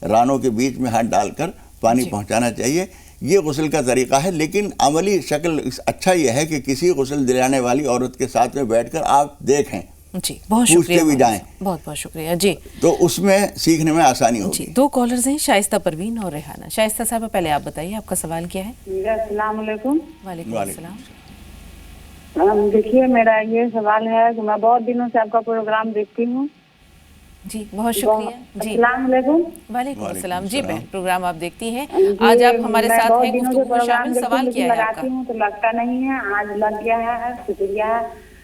رانوں کے بیچ میں ہاتھ ڈال کر پانی پہنچانا چاہیے. یہ غسل کا طریقہ ہے. لیکن عملی شکل اچھا یہ ہے کہ کسی غسل دلانے والی عورت کے ساتھ میں بیٹھ کر آپ دیکھیں، جی بہت شکریہ، پوچھتے بھی جائیں، بہت بہت شکریہ. جی تو اس میں سیکھنے میں آسانی ہوگی. جی 2 کالرز ہیں، شائستہ پروین اور ریحانہ. شائستہ صاحبہ پہلے آپ بتائیے آپ کا سوال کیا ہے؟ السلام علیکم. وعلیکم السلام. دیکھیے میرا یہ سوال ہے کہ میں بہت دنوں سے آپ کا پروگرام دیکھتی ہوں. جی بہت شکریہ. جی السلام علیکم. وعلیکم السلام. جی بہن پروگرام آپ دیکھتی ہیں، آج آپ ہمارے ساتھ ہیں، گفتگو میں شامل. سوال کیا ہے آپ کا؟ لگاتی ہوں تو لگتا نہیں ہے، آج لگ گیا ہے، شکریہ.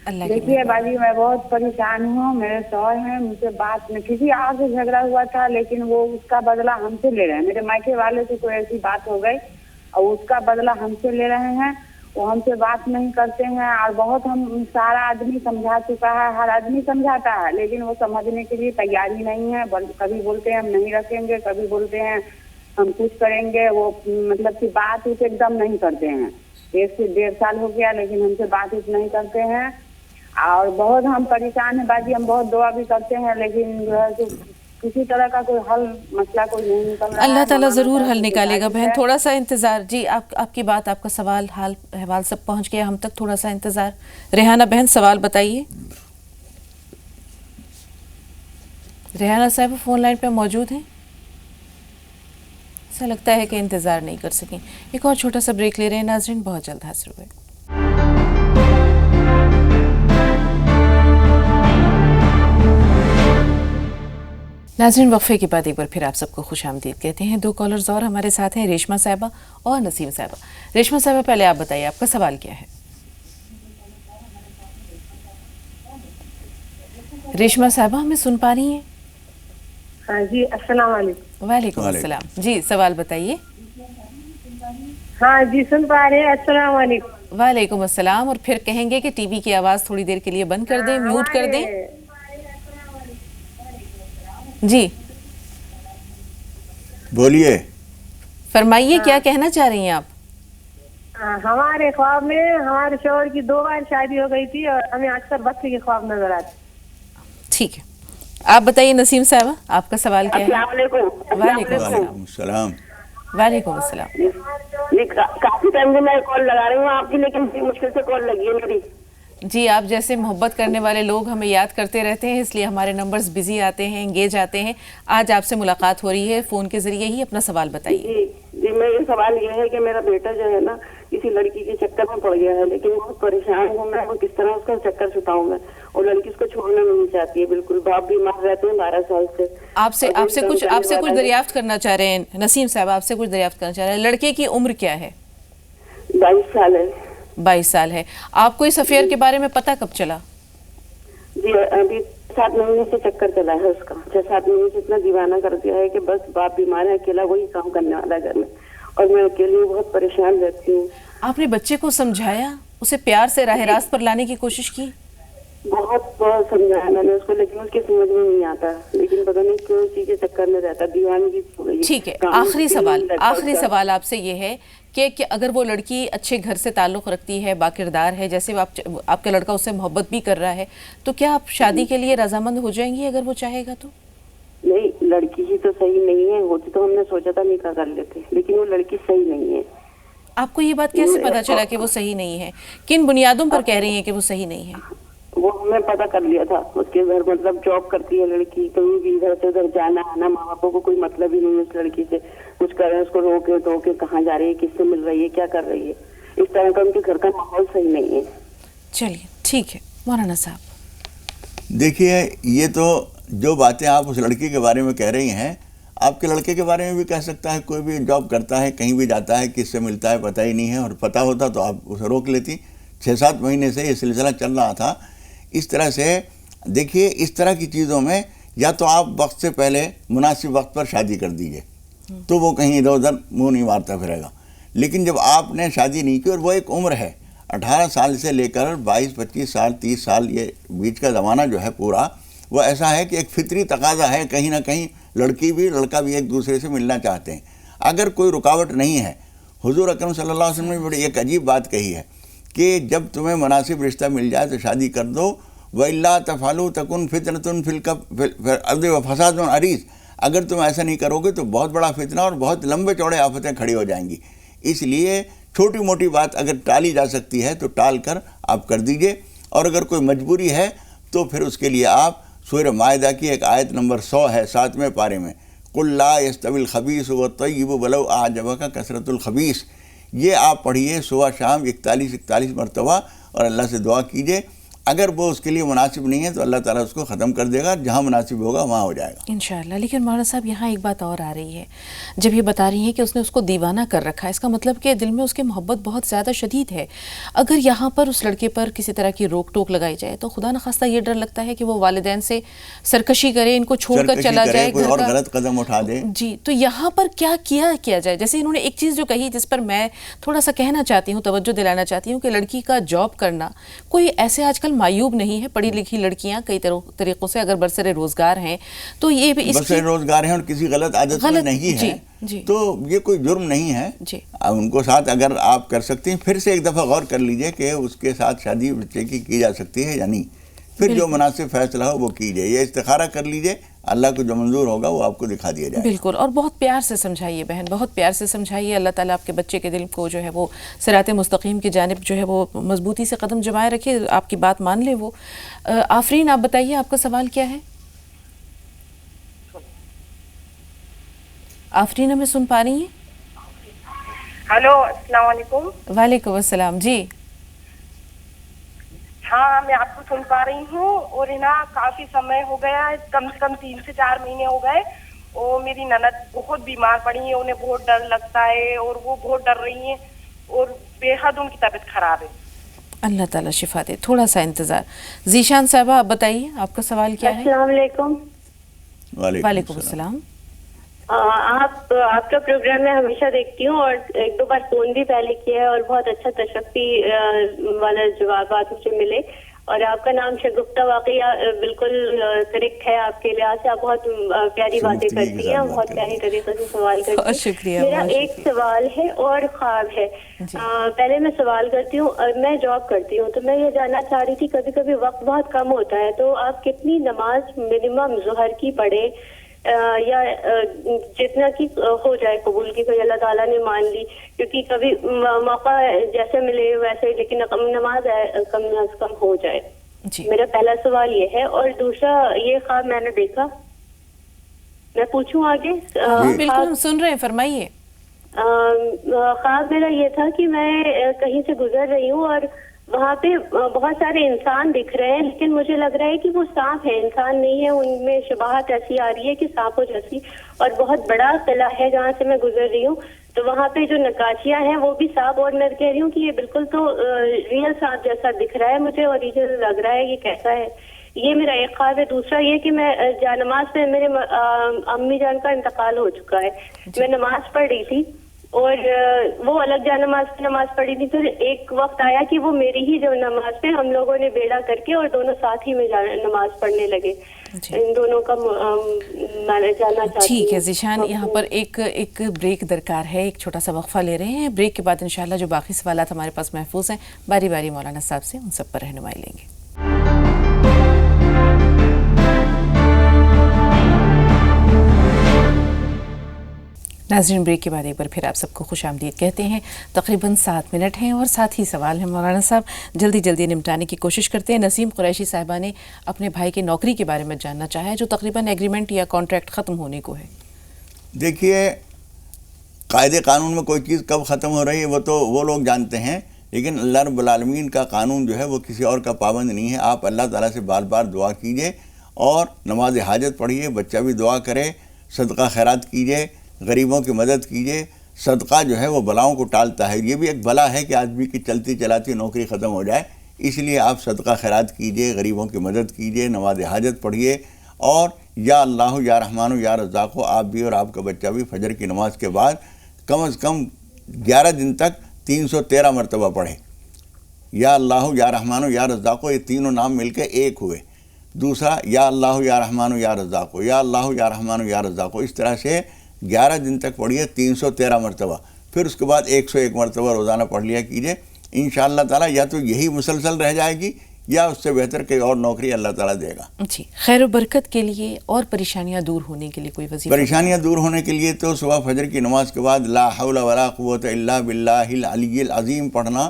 اللہ کی دیکھیے باجی میں بہت پریشان ہوں. میرے شوہر ہیں، مجھ سے بات میں کسی آگ سے جھگڑا ہوا تھا لیکن وہ اس کا بدلہ ہم سے لے رہے ہیں. میرے مائکے والے سے کوئی ایسی بات ہو گئی اور اس کا بدلہ ہم سے لے رہے ہیں. وہ ہم سے بات نہیں کرتے ہیں، اور بہت ہم سارا آدمی سمجھا چکا ہے، ہر آدمی سمجھاتا ہے، لیکن وہ سمجھنے کے لیے تیار ہی نہیں ہے. کبھی بولتے ہیں ہم نہیں رکھیں گے، کبھی بولتے ہیں ہم کچھ کریں گے. وہ مطلب کہ بات ایک دم نہیں کرتے ہیں. 1 سے 1.5 سال ہو گیا لیکن ہم سے بات نہیں کرتے ہیں، اور بہت ہم پریشان ہیں باجی. ہم بہت دعا بھی کرتے ہیں لیکن جو ہے تو کسی طرح کا کوئی حل مسئلہ کوئی نہیں نکل رہا ہے. اللہ تعالیٰ ضرور مولانا حل صاحب نکالے گا گزارش بہن، ہے. تھوڑا سا انتظار. جی آپ کی بات، آپ کا سوال حال احوال سب پہنچ گیا ہم تک، تھوڑا سا انتظار. ریحانہ بہن سوال بتائیے. ریحانہ صاحب فون لائن پہ موجود ہیں؟ ایسا لگتا ہے کہ انتظار نہیں کر سکیں. ایک اور چھوٹا سا بریک لے رہے ہیں ناظرین، بہت جلد حاضر ہوئے. ناظرین وقفے کے بعد ایک بار پھر آپ سب کو خوش آمدید کہتے ہیں. 2 کالرز اور ہمارے ساتھ ہیں، ریشما صاحبہ اور نسیم صاحبہ. ریشما صاحبہ پہلے آپ بتائیے آپ کا سوال کیا ہے. ریشما صاحبہ ہمیں سن پا رہی ہیں؟ ہاں جی، السلام علیکم. وعلیکم السلام. جی سوال بتائیے. ہاں جی سن پا رہے ہیں. السلام علیکم. وعلیکم السلام. اور پھر کہیں گے کہ ٹی وی کی آواز تھوڑی دیر کے لیے بند کر دیں، میوٹ کر دیں. جی بولیے، فرمائیے کیا کہنا چاہ رہی ہیں آپ. ہمارے خواب میں ہمارے شوہر کی 2 بار شادی ہو گئی تھی اور ہمیں اکثر بچے کے خواب نظر آتے. ٹھیک ہے، آپ بتائیے نسیم صاحبہ آپ کا سوال کیا ہے. السلام علیکم. وعلیکم السلام. وعلیکم السلام. وعلیکم السلام. یہ کافی ٹائم سے میں کال لگا رہی ہوں آپ کی، لیکن بڑی مشکل سے کال لگی ہے میری. جی آپ جیسے محبت کرنے والے لوگ ہمیں یاد کرتے رہتے ہیں، اس لیے ہمارے نمبرز بزی آتے ہیں، انگیج آتے ہیں. آج آپ سے ملاقات ہو رہی ہے فون کے ذریعے ہی. اپنا سوال بتائیے. جی میرا سوال یہ ہے کہ میرا بیٹا جو ہے نا کسی لڑکی کے چکر میں پڑ گیا ہے، لیکن بہت پریشان ہوں میں. وہ کس طرح اس کا چکر چھٹاؤں میں؟ اور لڑکی اس کو چھوڑنا نہیں چاہتی ہے بالکل. باپ بیمار رہتے ہیں 12 سال سے. آپ سے کچھ دریافت کرنا چاہ رہے ہیں نسیم صاحب، آپ سے کچھ دریافت کرنا چاہ رہے ہیں. لڑکے کی عمر کیا ہے؟ 22 سال ہے. 22 سال ہے. آپ کو اس افیئر کے بارے میں پتہ کب چلا؟ جی ابھی 7 مہینے سے چکر چلا ہے اس کا. 6-7 مہینے سے اتنا دیوانہ کر دیا ہے کہ بس باپ بیمار ہے، اکیلا وہی کام کرنے والا گھر میں، اور میں اکیلی بہت پریشان رہتی ہوں. آپ نے بچے کو سمجھایا، اسے پیار سے راہ راست پر لانے کی کوشش کی؟ بہت سمجھایا میں نے اس کو، لیکن اس کے سمجھ میں نہیں آتا. لیکن پتہ نہیں کیوں اسی کے چکر میں رہتا، دیوانگی ہو گئی. ٹھیک ہے، آخری سوال آپ سے یہ ہے کہ اگر وہ لڑکی اچھے گھر سے تعلق رکھتی ہے، باکردار ہے، جیسے آپ کا لڑکا اس سے محبت بھی کر رہا ہے، تو کیا آپ شادی کے لیے رضامند ہو جائیں گی اگر وہ چاہے گا تو؟ نہیں، لڑکی ہی تو صحیح نہیں ہے. ہوتی تو ہم نے سوچا تھا نکاح کر لیتے، لیکن وہ لڑکی صحیح نہیں ہے. آپ کو یہ بات کیسے پتا چلا کہ وہ صحیح نہیں ہے؟ کن بنیادوں پر کہہ رہی ہیں کہ وہ صحیح نہیں ہے؟ وہ ہمیں پتہ کر لیا تھا. اس کے گھر مطلب جاب کرتی ہے لڑکی، کہیں بھی ادھر سے ادھر جانا آنا، ماں باپوں کو کوئی مطلب ہی نہیں ہے اس لڑکی سے. کچھ کریں اس کو روکے ٹوکے، کہاں جا رہی ہے، کس سے مل رہی ہے، کیا کر رہی ہے. اس طرح کا ان کے گھر کا ماحول صحیح نہیں ہے. چلیے ٹھیک ہے. مولانا صاحب دیکھیے، یہ تو جو باتیں آپ اس لڑکی کے بارے میں کہہ رہی ہیں، آپ کے لڑکے کے بارے میں بھی کہہ سکتا ہے. کوئی بھی جاب کرتا ہے، کہیں بھی جاتا ہے، کس سے ملتا ہے پتہ ہی نہیں ہے، اور پتہ ہوتا تو آپ اسے روک لیتی. 6-7 مہینے سے یہ سلسلہ چل رہا تھا. اس طرح سے دیکھیے، اس طرح کی چیزوں میں یا تو آپ وقت سے پہلے مناسب وقت پر شادی کر دیجئے تو وہ کہیں ادھر ادھر منہ نہیں مارتا پھرے گا. لیکن جب آپ نے شادی نہیں کی، اور وہ ایک عمر ہے 18 سال سے لے کر 22-25 سال 30 سال، یہ بیچ کا زمانہ جو ہے پورا، وہ ایسا ہے کہ ایک فطری تقاضا ہے. کہیں نہ کہیں لڑکی بھی لڑکا بھی ایک دوسرے سے ملنا چاہتے ہیں. اگر کوئی رکاوٹ نہیں ہے، حضور اکرم صلی اللہ علیہ وسلم نے بڑی ایک عجیب بات کہی ہے کہ جب تمہیں مناسب رشتہ مل جائے تو شادی کر دو. وَإِلَّا تَفْعَلُوا تَكُنْ فِتْنَةٌ فِي الْأَرْضِ وَفَسَادٌ عَرِيضٌ. اگر تم ایسا نہیں کرو گے تو بہت بڑا فتنہ اور بہت لمبے چوڑے آفتیں کھڑی ہو جائیں گی. اس لیے چھوٹی موٹی بات اگر ٹالی جا سکتی ہے تو ٹال کر آپ کر دیجئے. اور اگر کوئی مجبوری ہے تو پھر اس کے لیے آپ سورہ مائدہ کی ایک آیت نمبر 100 ہے 7ویں پارے میں، قُلْ لَا يَسْتَوِي الْخَبِيثُ وَالطَّيِّبُ وَلَوْ أَعْجَبَكَ كَثْرَةُ الْخَبِيثِ. یہ آپ پڑھیے صبح شام 41 مرتبہ اور اللہ سے دعا کیجئے. اگر وہ اس کے لیے مناسب نہیں ہے تو اللہ تعالیٰ اس کو ختم کر دے گا، جہاں مناسب ہوگا وہاں ہو جائے گا انشاءاللہ۔ لیکن مولانا صاحب یہاں ایک بات اور آ رہی ہے، جب یہ بتا رہی ہیں کہ اس نے اس کو دیوانہ کر رکھا ہے، اس کا مطلب کہ دل میں اس کی محبت بہت زیادہ شدید ہے۔ اگر یہاں پر اس لڑکے پر کسی طرح کی روک ٹوک لگائی جائے تو خدا نخواستہ یہ ڈر لگتا ہے کہ وہ والدین سے سرکشی کرے، ان کو چھوڑ کر چلا جائے، کوئی اور غلط قدم اٹھا دے۔ جی، تو یہاں پر کیا جائے؟ جیسے انہوں نے ایک چیز جو کہی جس پر میں تھوڑا سا کہنا چاہتی ہوں، توجہ دلانا چاہتی ہوں کہ لڑکی کا جاب کرنا کوئی ایسے آج کل معیوب نہیں ہے، پڑھی لکھی لڑکیاں کئی طریقوں سے اگر برسر روزگار ہیں تو یہ بھی برسر روزگار ہیں اور کسی غلط عادت میں نہیں ہے تو یہ کوئی جرم نہیں ہے۔ ان کو ساتھ اگر آپ کر سکتے ہیں، پھر سے ایک دفعہ غور کر لیجئے کہ اس کے ساتھ شادی بچے کی جا سکتی ہے یا نہیں، پھر جو مناسب فیصلہ ہو وہ کیجئے، یہ استخارہ کر لیجئے، اللہ کو جو منظور ہوگا وہ آپ کو دکھا دیا جائے۔ بالکل، اور بہت پیار سے سمجھائیے بہن، بہت پیار سے سمجھائیے، اللہ تعالیٰ آپ کے بچے کے دل کو جو ہے وہ صراط مستقیم کی جانب جو ہے وہ مضبوطی سے قدم جمائے رکھے، آپ کی بات مان لے وہ۔ آفرین، آپ بتائیے آپ کا سوال کیا ہے؟ آفرین ہمیں سن پا رہی ہیں؟ ہلو، السلام علیکم۔ وعلیکم السلام۔ جی ہاں، میں آپ کو سن پا رہی ہوں، اور کافی سمے ہو گیا، کم سے کم 3 سے 4 مہینے ہو گئے، اور میری نند بہت بیمار پڑی ہیں، انہیں بہت ڈر لگتا ہے اور وہ بہت ڈر رہی ہیں اور بے حد ان کی طبیعت خراب ہے۔ اللہ تعالیٰ شفا دے، تھوڑا سا انتظار۔ ذیشان صاحبہ، آپ بتائیے آپ کا سوال کیا ہے؟ السلام علیکم۔ وعلیکم السلام۔ آپ کا پروگرام میں ہمیشہ دیکھتی ہوں اور 1-2 بار فون بھی پہلے کیا ہے اور بہت اچھا تشفی والا جوابات مجھے ملے، اور آپ کا نام شگفتہ واقعی بالکل کریکٹ ہے، آپ کے لحاظ سے آپ بہت پیاری باتیں کرتی ہیں، بہت پیاری طریقے سے سوال کرتی ہیں۔ بہت شکریہ۔ میرا ایک سوال ہے اور خواب ہے۔ پہلے میں سوال کرتی ہوں، میں جاب کرتی ہوں تو میں یہ جاننا چاہ رہی تھی، کبھی کبھی وقت بہت کم ہوتا ہے تو آپ کتنی نماز منیمم ظہر کی پڑھے یا جتنا کی ہو جائے قبول کی، کوئی اللہ تعالیٰ نے مان لی، کیونکہ کبھی موقع جیسے ملے ویسے، لیکن نماز کم از کم ہو جائے۔ میرا پہلا سوال یہ ہے، اور دوسرا یہ خواب میں نے دیکھا، میں پوچھوں آگے؟ بالکل سن رہے ہیں، فرمائیے۔ خواب میرا یہ تھا کہ میں کہیں سے گزر رہی ہوں اور وہاں پہ بہت سارے انسان دکھ رہے ہیں، لیکن مجھے لگ رہا ہے کہ وہ سانپ ہے، انسان نہیں ہے، ان میں شباہت ایسی آ رہی ہے کہ سانپوں جیسی، اور بہت بڑا قلعہ ہے جہاں سے میں گزر رہی ہوں، تو وہاں پہ جو نقاشیاں ہیں وہ بھی سانپ، اور میں کہہ رہی ہوں کہ یہ بالکل تو ریئل سانپ جیسا دکھ رہا ہے مجھے، اور یہ لگ رہا ہے یہ کیسا ہے۔ یہ میرا ایک خواب ہے۔ دوسرا یہ کہ میں جانماز میں میرے امی جان کا انتقال ہو چکا ہے، میں نماز پڑھ رہی تھی اور وہ الگ جانماز کی نماز پڑھی تھی، پھر ایک وقت آیا کہ وہ میری ہی جو نماز پہ ہم لوگوں نے بیڑا کر کے اور دونوں ساتھ ہی میں نماز پڑھنے لگے۔ ان دونوں کا میں جاننا چاہتی ہوں۔ ٹھیک ہے ذیشان، یہاں پر ایک بریک درکار ہے، ایک چھوٹا سا وقفہ لے رہے ہیں، بریک کے بعد انشاءاللہ جو باقی سوالات ہمارے پاس محفوظ ہیں باری باری مولانا صاحب سے ان سب پر رہنمائی لیں گے۔ ناظرین، بریک کے بعد ایک بار پھر آپ سب کو خوش آمدید کہتے ہیں۔ تقریباً 7 منٹ ہیں اور ساتھ ہی سوال ہیں مولانا صاحب، جلدی نمٹانے کی کوشش کرتے ہیں۔ نسیم قریشی صاحبہ نے اپنے بھائی کے نوکری کے بارے میں جاننا چاہا ہے جو تقریباً ایگریمنٹ یا کانٹریکٹ ختم ہونے کو ہے۔ دیکھیے، قاعدے قانون میں کوئی چیز کب ختم ہو رہی ہے وہ تو وہ لوگ جانتے ہیں، لیکن اللہ رب العالمین کا قانون جو ہے وہ کسی اور کا پابند نہیں ہے۔ آپ اللہ تعالیٰ سے بار بار دعا کیجئے اور نماز حاجت پڑھیے، بچہ بھی دعا کرے، صدقہ خیرات کیجئے، غریبوں کی مدد کیجئے۔ صدقہ جو ہے وہ بلاؤں کو ٹالتا ہے، یہ بھی ایک بلا ہے کہ آدمی کی چلتی چلاتی نوکری ختم ہو جائے، اس لیے آپ صدقہ خیرات کیجئے، غریبوں کی مدد کیجئے، نماز حاجت پڑھیے، اور یا اللہ یا رحمان یا رزاق، آپ بھی اور آپ کا بچہ بھی فجر کی نماز کے بعد کم از کم 11 دن تک 313 مرتبہ پڑھے۔ یا اللہ یا رحمان یا رزاق، یہ تینوں نام مل کے ایک ہوئے۔ دوسرا یا اللہ یا رحمان یا رزاق، یا اللہ یا رحمان یا رزاق، اس طرح سے 11 دن تک پڑھیے 313 مرتبہ، پھر اس کے بعد 101 مرتبہ روزانہ پڑھ لیا کیجئے۔ انشاءاللہ تعالیٰ یا تو یہی مسلسل رہ جائے گی یا اس سے بہتر کوئی اور نوکری اللہ تعالیٰ دے گا۔ جی، خیر و برکت کے لیے اور پریشانیاں دور ہونے کے لیے کوئی وظیفہ؟ پریشانیاں دور ہونے کے لیے تو صبح فجر کی نماز کے بعد لا حول ولا قوت الا باللہ العلی العظیم پڑھنا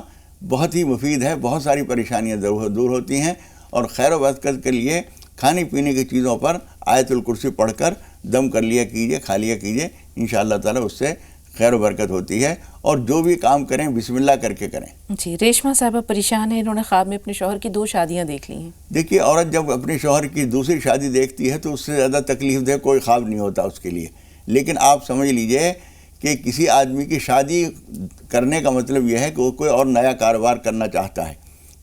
بہت ہی مفید ہے، بہت ساری پریشانیاں دور ہوتی ہیں۔ اور خیر و برکت کے لیے کھانے پینے کی چیزوں پر آیت الکرسی پڑھ کر دم کر لیا کیجئے، کھا لیا کیجئے، انشاءاللہ تعالیٰ اس سے خیر و برکت ہوتی ہے، اور جو بھی کام کریں بسم اللہ کر کے کریں۔ جی، ریشما صاحبہ پریشان ہیں، انہوں نے خواب میں اپنے شوہر کی 2 شادیاں دیکھ لی ہیں۔ دیکھیے، عورت جب اپنے شوہر کی دوسری شادی دیکھتی ہے تو اس سے زیادہ تکلیف دہ کوئی خواب نہیں ہوتا اس کے لیے، لیکن آپ سمجھ لیجئے کہ کسی آدمی کی شادی کرنے کا مطلب یہ ہے کہ وہ کوئی اور نیا کاروبار کرنا چاہتا ہے،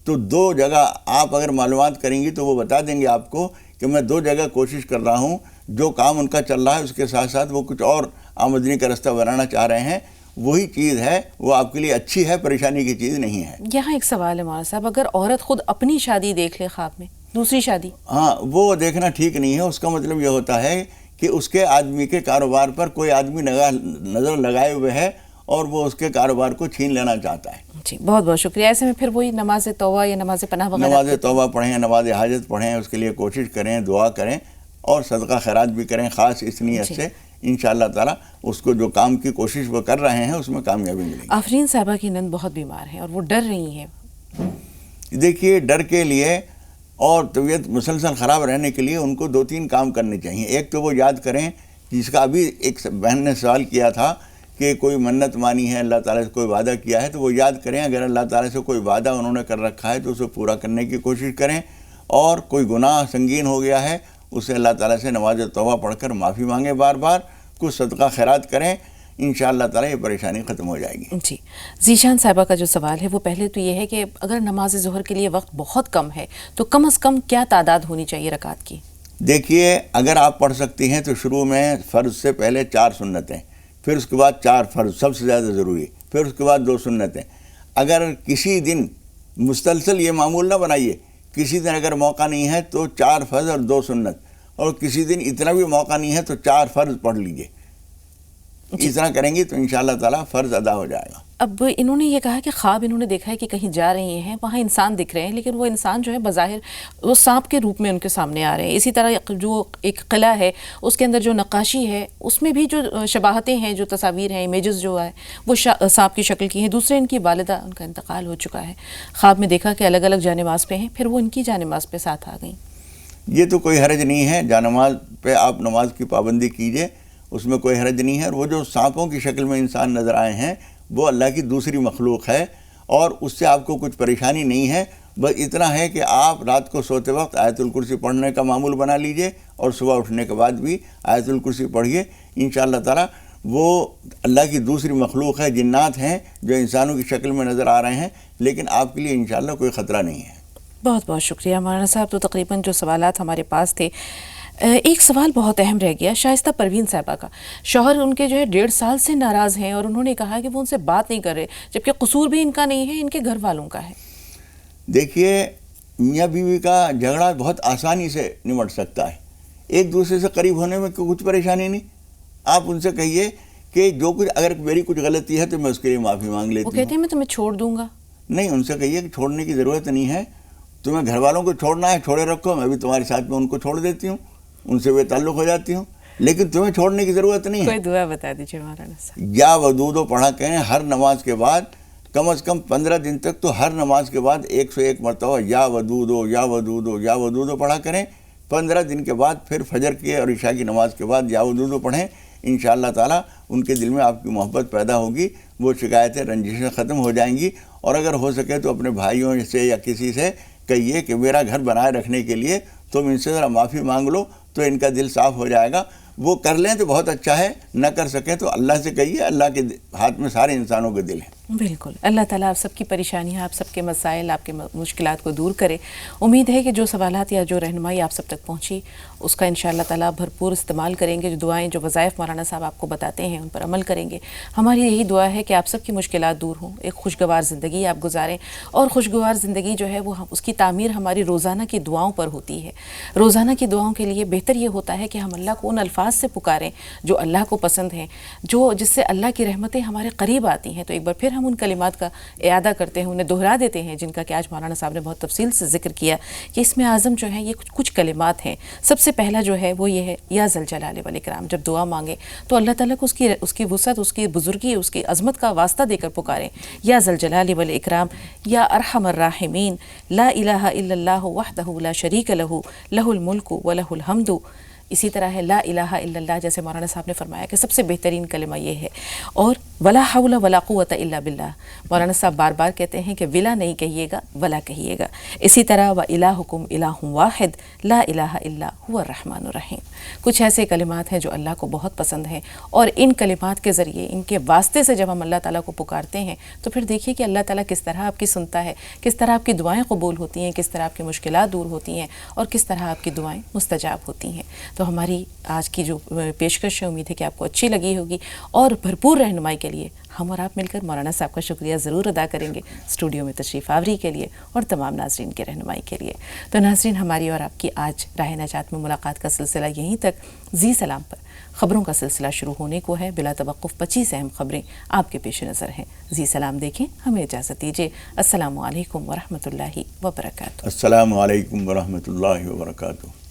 تو 2 جگہ آپ اگر معلومات کریں گی تو وہ بتا دیں گے آپ کو کہ میں 2 جگہ کوشش کر رہا ہوں، جو کام ان کا چل رہا ہے اس کے ساتھ ساتھ وہ کچھ اور آمدنی کا رستہ بنانا چاہ رہے ہیں، وہی چیز ہے، وہ آپ کے لیے اچھی ہے، پریشانی کی چیز نہیں ہے۔ یہاں ایک سوال ہے مولانا صاحب، اگر عورت خود اپنی شادی دیکھ لے خواب میں، دوسری شادی، ہاں، وہ دیکھنا ٹھیک نہیں ہے۔ اس کا مطلب یہ ہوتا ہے کہ اس کے آدمی کے کاروبار پر کوئی آدمی نظر لگائے ہوئے ہے اور وہ اس کے کاروبار کو چھین لینا چاہتا ہے۔ جی، بہت بہت شکریہ۔ ایسے میں پھر وہی نماز توبہ یا نماز پناہ وغیرہ، نماز توبہ پڑھیں، نماز حاجت پڑھیں، اس کے لیے کوشش کریں، دعا کریں اور صدقہ خیرات بھی کریں، خاص اس نیت سے انشاءاللہ تعالیٰ اس کو جو کام کی کوشش وہ کر رہے ہیں اس میں کامیابی ملے گی۔ آفرین صاحبہ کی نند بہت بیمار ہیں اور وہ ڈر رہی ہیں۔ دیکھیے، ڈر کے لیے اور طبیعت مسلسل خراب رہنے کے لیے ان کو 2-3 کام کرنے چاہیے۔ ایک تو وہ یاد کریں، جس کا ابھی ایک بہن نے سوال کیا تھا کہ کوئی منت مانی ہے، اللہ تعالیٰ سے کوئی وعدہ کیا ہے، تو وہ یاد کریں اگر اللہ تعالیٰ سے کوئی وعدہ انہوں نے کر رکھا ہے تو اسے پورا کرنے کی کوشش کریں، اور کوئی گناہ سنگین ہو گیا ہے اسے اللہ تعالیٰ سے نماز توبہ پڑھ کر معافی مانگیں، بار بار کچھ صدقہ خیرات کریں، انشاءاللہ تعالیٰ یہ پریشانی ختم ہو جائے گی۔ جی، ذیشان صاحبہ کا جو سوال ہے وہ پہلے تو یہ ہے کہ اگر نماز ظہر کے لیے وقت بہت کم ہے تو کم از کم کیا تعداد ہونی چاہیے رکعت کی؟ دیکھیے، اگر آپ پڑھ سکتی ہیں تو شروع میں فرض سے پہلے 4 سنتیں، پھر اس کے بعد 4 فرض سب سے زیادہ ضروری، پھر اس کے بعد 2 سنتیں۔ اگر کسی دن مسلسل یہ معمول نہ بنائیے، کسی دن اگر موقع نہیں ہے تو 4 فرض اور 2 سنت، اور کسی دن اتنا بھی موقع نہیں ہے تو 4 فرض پڑھ لیجئے۔ اس طرح کریں گی تو انشاءاللہ تعالیٰ فرض ادا ہو جائے گا۔ اب انہوں نے یہ کہا کہ خواب انہوں نے دیکھا ہے کہ کہیں جا رہی ہیں، وہاں انسان دکھ رہے ہیں، لیکن وہ انسان جو ہے بظاہر وہ سانپ کے روپ میں ان کے سامنے آ رہے ہیں۔ اسی طرح جو ایک قلعہ ہے اس کے اندر جو نقاشی ہے اس میں بھی جو شباہتیں ہیں، جو تصاویر ہیں، امیجز جو ہے وہ سانپ کی شکل کی ہیں۔ دوسرے ان کی والدہ، ان کا انتقال ہو چکا ہے، خواب میں دیکھا کہ الگ الگ جانماز پہ ہیں، پھر وہ ان کی جانماز پہ ساتھ آ گئیں۔ یہ تو کوئی حرج نہیں ہے، جانماز پہ آپ نماز کی پابندی کیجئے، اس میں کوئی حرج نہیں ہے۔ اور وہ جو سانپوں کی شکل میں انسان نظر آئے ہیں وہ اللہ کی دوسری مخلوق ہے، اور اس سے آپ کو کچھ پریشانی نہیں ہے۔ بس اتنا ہے کہ آپ رات کو سوتے وقت آیت الکرسی پڑھنے کا معمول بنا لیجئے، اور صبح اٹھنے کے بعد بھی آیت الکرسی پڑھیے، انشاءاللہ تعالیٰ وہ اللہ کی دوسری مخلوق ہے، جنات ہیں جو انسانوں کی شکل میں نظر آ رہے ہیں، لیکن آپ کے لیے انشاءاللہ کوئی خطرہ نہیں ہے۔ بہت بہت شکریہ مولانا صاحب۔ تو تقریباً جو سوالات ہمارے پاس تھے، ایک سوال بہت اہم رہ گیا شائستہ پروین صاحبہ کا۔ شوہر ان کے جو ہے 1.5 سال سے ناراض ہیں، اور انہوں نے کہا کہ وہ ان سے بات نہیں کر رہے، جبکہ قصور بھی ان کا نہیں ہے، ان کے گھر والوں کا ہے۔ دیکھیے، میاں بیوی کا جھگڑا بہت آسانی سے نمٹ سکتا ہے، ایک دوسرے سے قریب ہونے میں کچھ پریشانی نہیں۔ آپ ان سے کہیے کہ جو کچھ اگر میری کچھ غلطی ہے تو میں اس کے لیے معافی مانگ لیتی ہوں۔ وہ کہتے ہیں میں تمہیں چھوڑ دوں گا۔ نہیں، ان سے کہیے کہ چھوڑنے کی ضرورت نہیں ہے، تمہیں گھر والوں کو چھوڑنا ہے چھوڑے رکھو، میں بھی تمہارے ساتھ میں ان کو چھوڑ دیتی ہوں، ان سے بے تعلق ہو جاتی ہوں، لیکن تمہیں چھوڑنے کی ضرورت نہیں ہے۔ کوئی دعا بتا دیجیے مولانا صاحب۔ یا ودودو پڑھا کریں ہر نماز کے بعد، کم از کم 15 دن تک تو ہر نماز کے بعد 101 مرتبہ یا ودودو یا ودودو یا ودودو پڑھا کریں۔ 15 دن کے بعد پھر فجر کی اور عشاء کی نماز کے بعد یا ودودو پڑھیں، انشاءاللہ تعالیٰ ان کے دل میں آپ کی محبت پیدا ہوگی، وہ شکایتیں رنجشیں ختم ہو جائیں گی۔ اور اگر ہو سکے تو اپنے بھائیوں سے یا کسی سے کہیے کہ میرا گھر بنائے رکھنے کے لیے تم ان سے ذرا معافی مانگ لو، تو ان کا دل صاف ہو جائے گا۔ وہ کر لیں تو بہت اچھا ہے، نہ کر سکیں تو اللہ سے کہیے، اللہ کے ہاتھ میں سارے انسانوں کے دل ہیں۔ بالکل، اللہ تعالیٰ آپ سب کی پریشانیاں، آپ سب کے مسائل، آپ کے مشکلات کو دور کرے۔ امید ہے کہ جو سوالات یا جو رہنمائی آپ سب تک پہنچی اس کا انشاءاللہ تعالیٰ بھرپور استعمال کریں گے، جو دعائیں جو وظائف مولانا صاحب آپ کو بتاتے ہیں ان پر عمل کریں گے۔ ہماری یہی دعا ہے کہ آپ سب کی مشکلات دور ہوں، ایک خوشگوار زندگی آپ گزاریں، اور خوشگوار زندگی جو ہے وہ اس کی تعمیر ہماری روزانہ کی دعاؤں پر ہوتی ہے۔ روزانہ کی دعاؤں کے لیے بہتر یہ ہوتا ہے کہ ہم اللہ کو ان الفاظ سے پکاریں جو اللہ کو پسند ہیں، جو جس سے اللہ کی رحمتیں ہمارے قریب آتی ہیں۔ تو ایک بار پھر ہم ان کلمات کا اعادہ کرتے ہیں، انہیں دہرا دیتے ہیں، جن کا کہ آج مولانا صاحب نے بہت تفصیل سے ذکر کیا کہ اس میں اعظم جو ہے یہ کچھ کلمات ہیں۔ سب سے پہلا جو ہے وہ یہ ہے یا ذل جلال والاکرام۔ جب دعا مانگیں تو اللہ تعالیٰ کو اس کی وسعت، اس کی بزرگی، اس کی عظمت کا واسطہ دے کر پکاریں، یا ذل جلال والاکرام، یا ارحم الراحمین، لا الہ الا اللہ وحدہ لا شریک لہ، لہ الملک ولہ الحمد، اسی طرح ہے لا الہ الا اللہ، جیسے مولانا صاحب نے فرمایا کہ سب سے بہترین کلمہ یہ ہے، اور ولا حول ولا قوت الا باللہ، مولانا صاحب بار بار کہتے ہیں کہ ولا نہیں کہیے گا، ولا کہیے گا. اسی طرح و الہکم الہ واحد لا الہ الا هو الرحمن الرحیم. کچھ ایسے کلمات ہیں جو اللہ کو بہت پسند ہیں، اور ان کلمات کے ذریعے، ان کے واسطے سے جب ہم اللہ تعالیٰ کو پکارتے ہیں تو پھر دیکھیے کہ اللہ تعالیٰ کس طرح آپ کی سنتا ہے، کس طرح آپ کی دعائیں قبول ہوتی ہیں، کس طرح آپ کی مشکلات دور ہوتی ہیں، اور کس طرح آپ کی دعائیں مستجاب ہوتی ہیں. تو ہماری آج کی جو پیشکش ہے، امید ہے کہ آپ کو اچھی لگی ہوگی، اور بھرپور رہنمائی کے لیے ہم اور آپ مل کر مولانا صاحب کا شکریہ ضرور ادا کریں گے اسٹوڈیو میں تشریف آوری کے لیے اور تمام ناظرین کے رہنمائی کے لیے. تو ناظرین، ہماری اور آپ کی آج راہ نجات میں ملاقات کا سلسلہ یہیں تک. زی سلام پر خبروں کا سلسلہ شروع ہونے کو ہے. بلا توقف 25 اہم خبریں آپ کے پیش نظر ہیں. زی سلام دیکھیں. ہمیں اجازت دیجیے. السلام علیکم ورحمۃ اللہ وبرکاتہ. السلام علیکم ورحمۃ اللہ وبرکاتہ.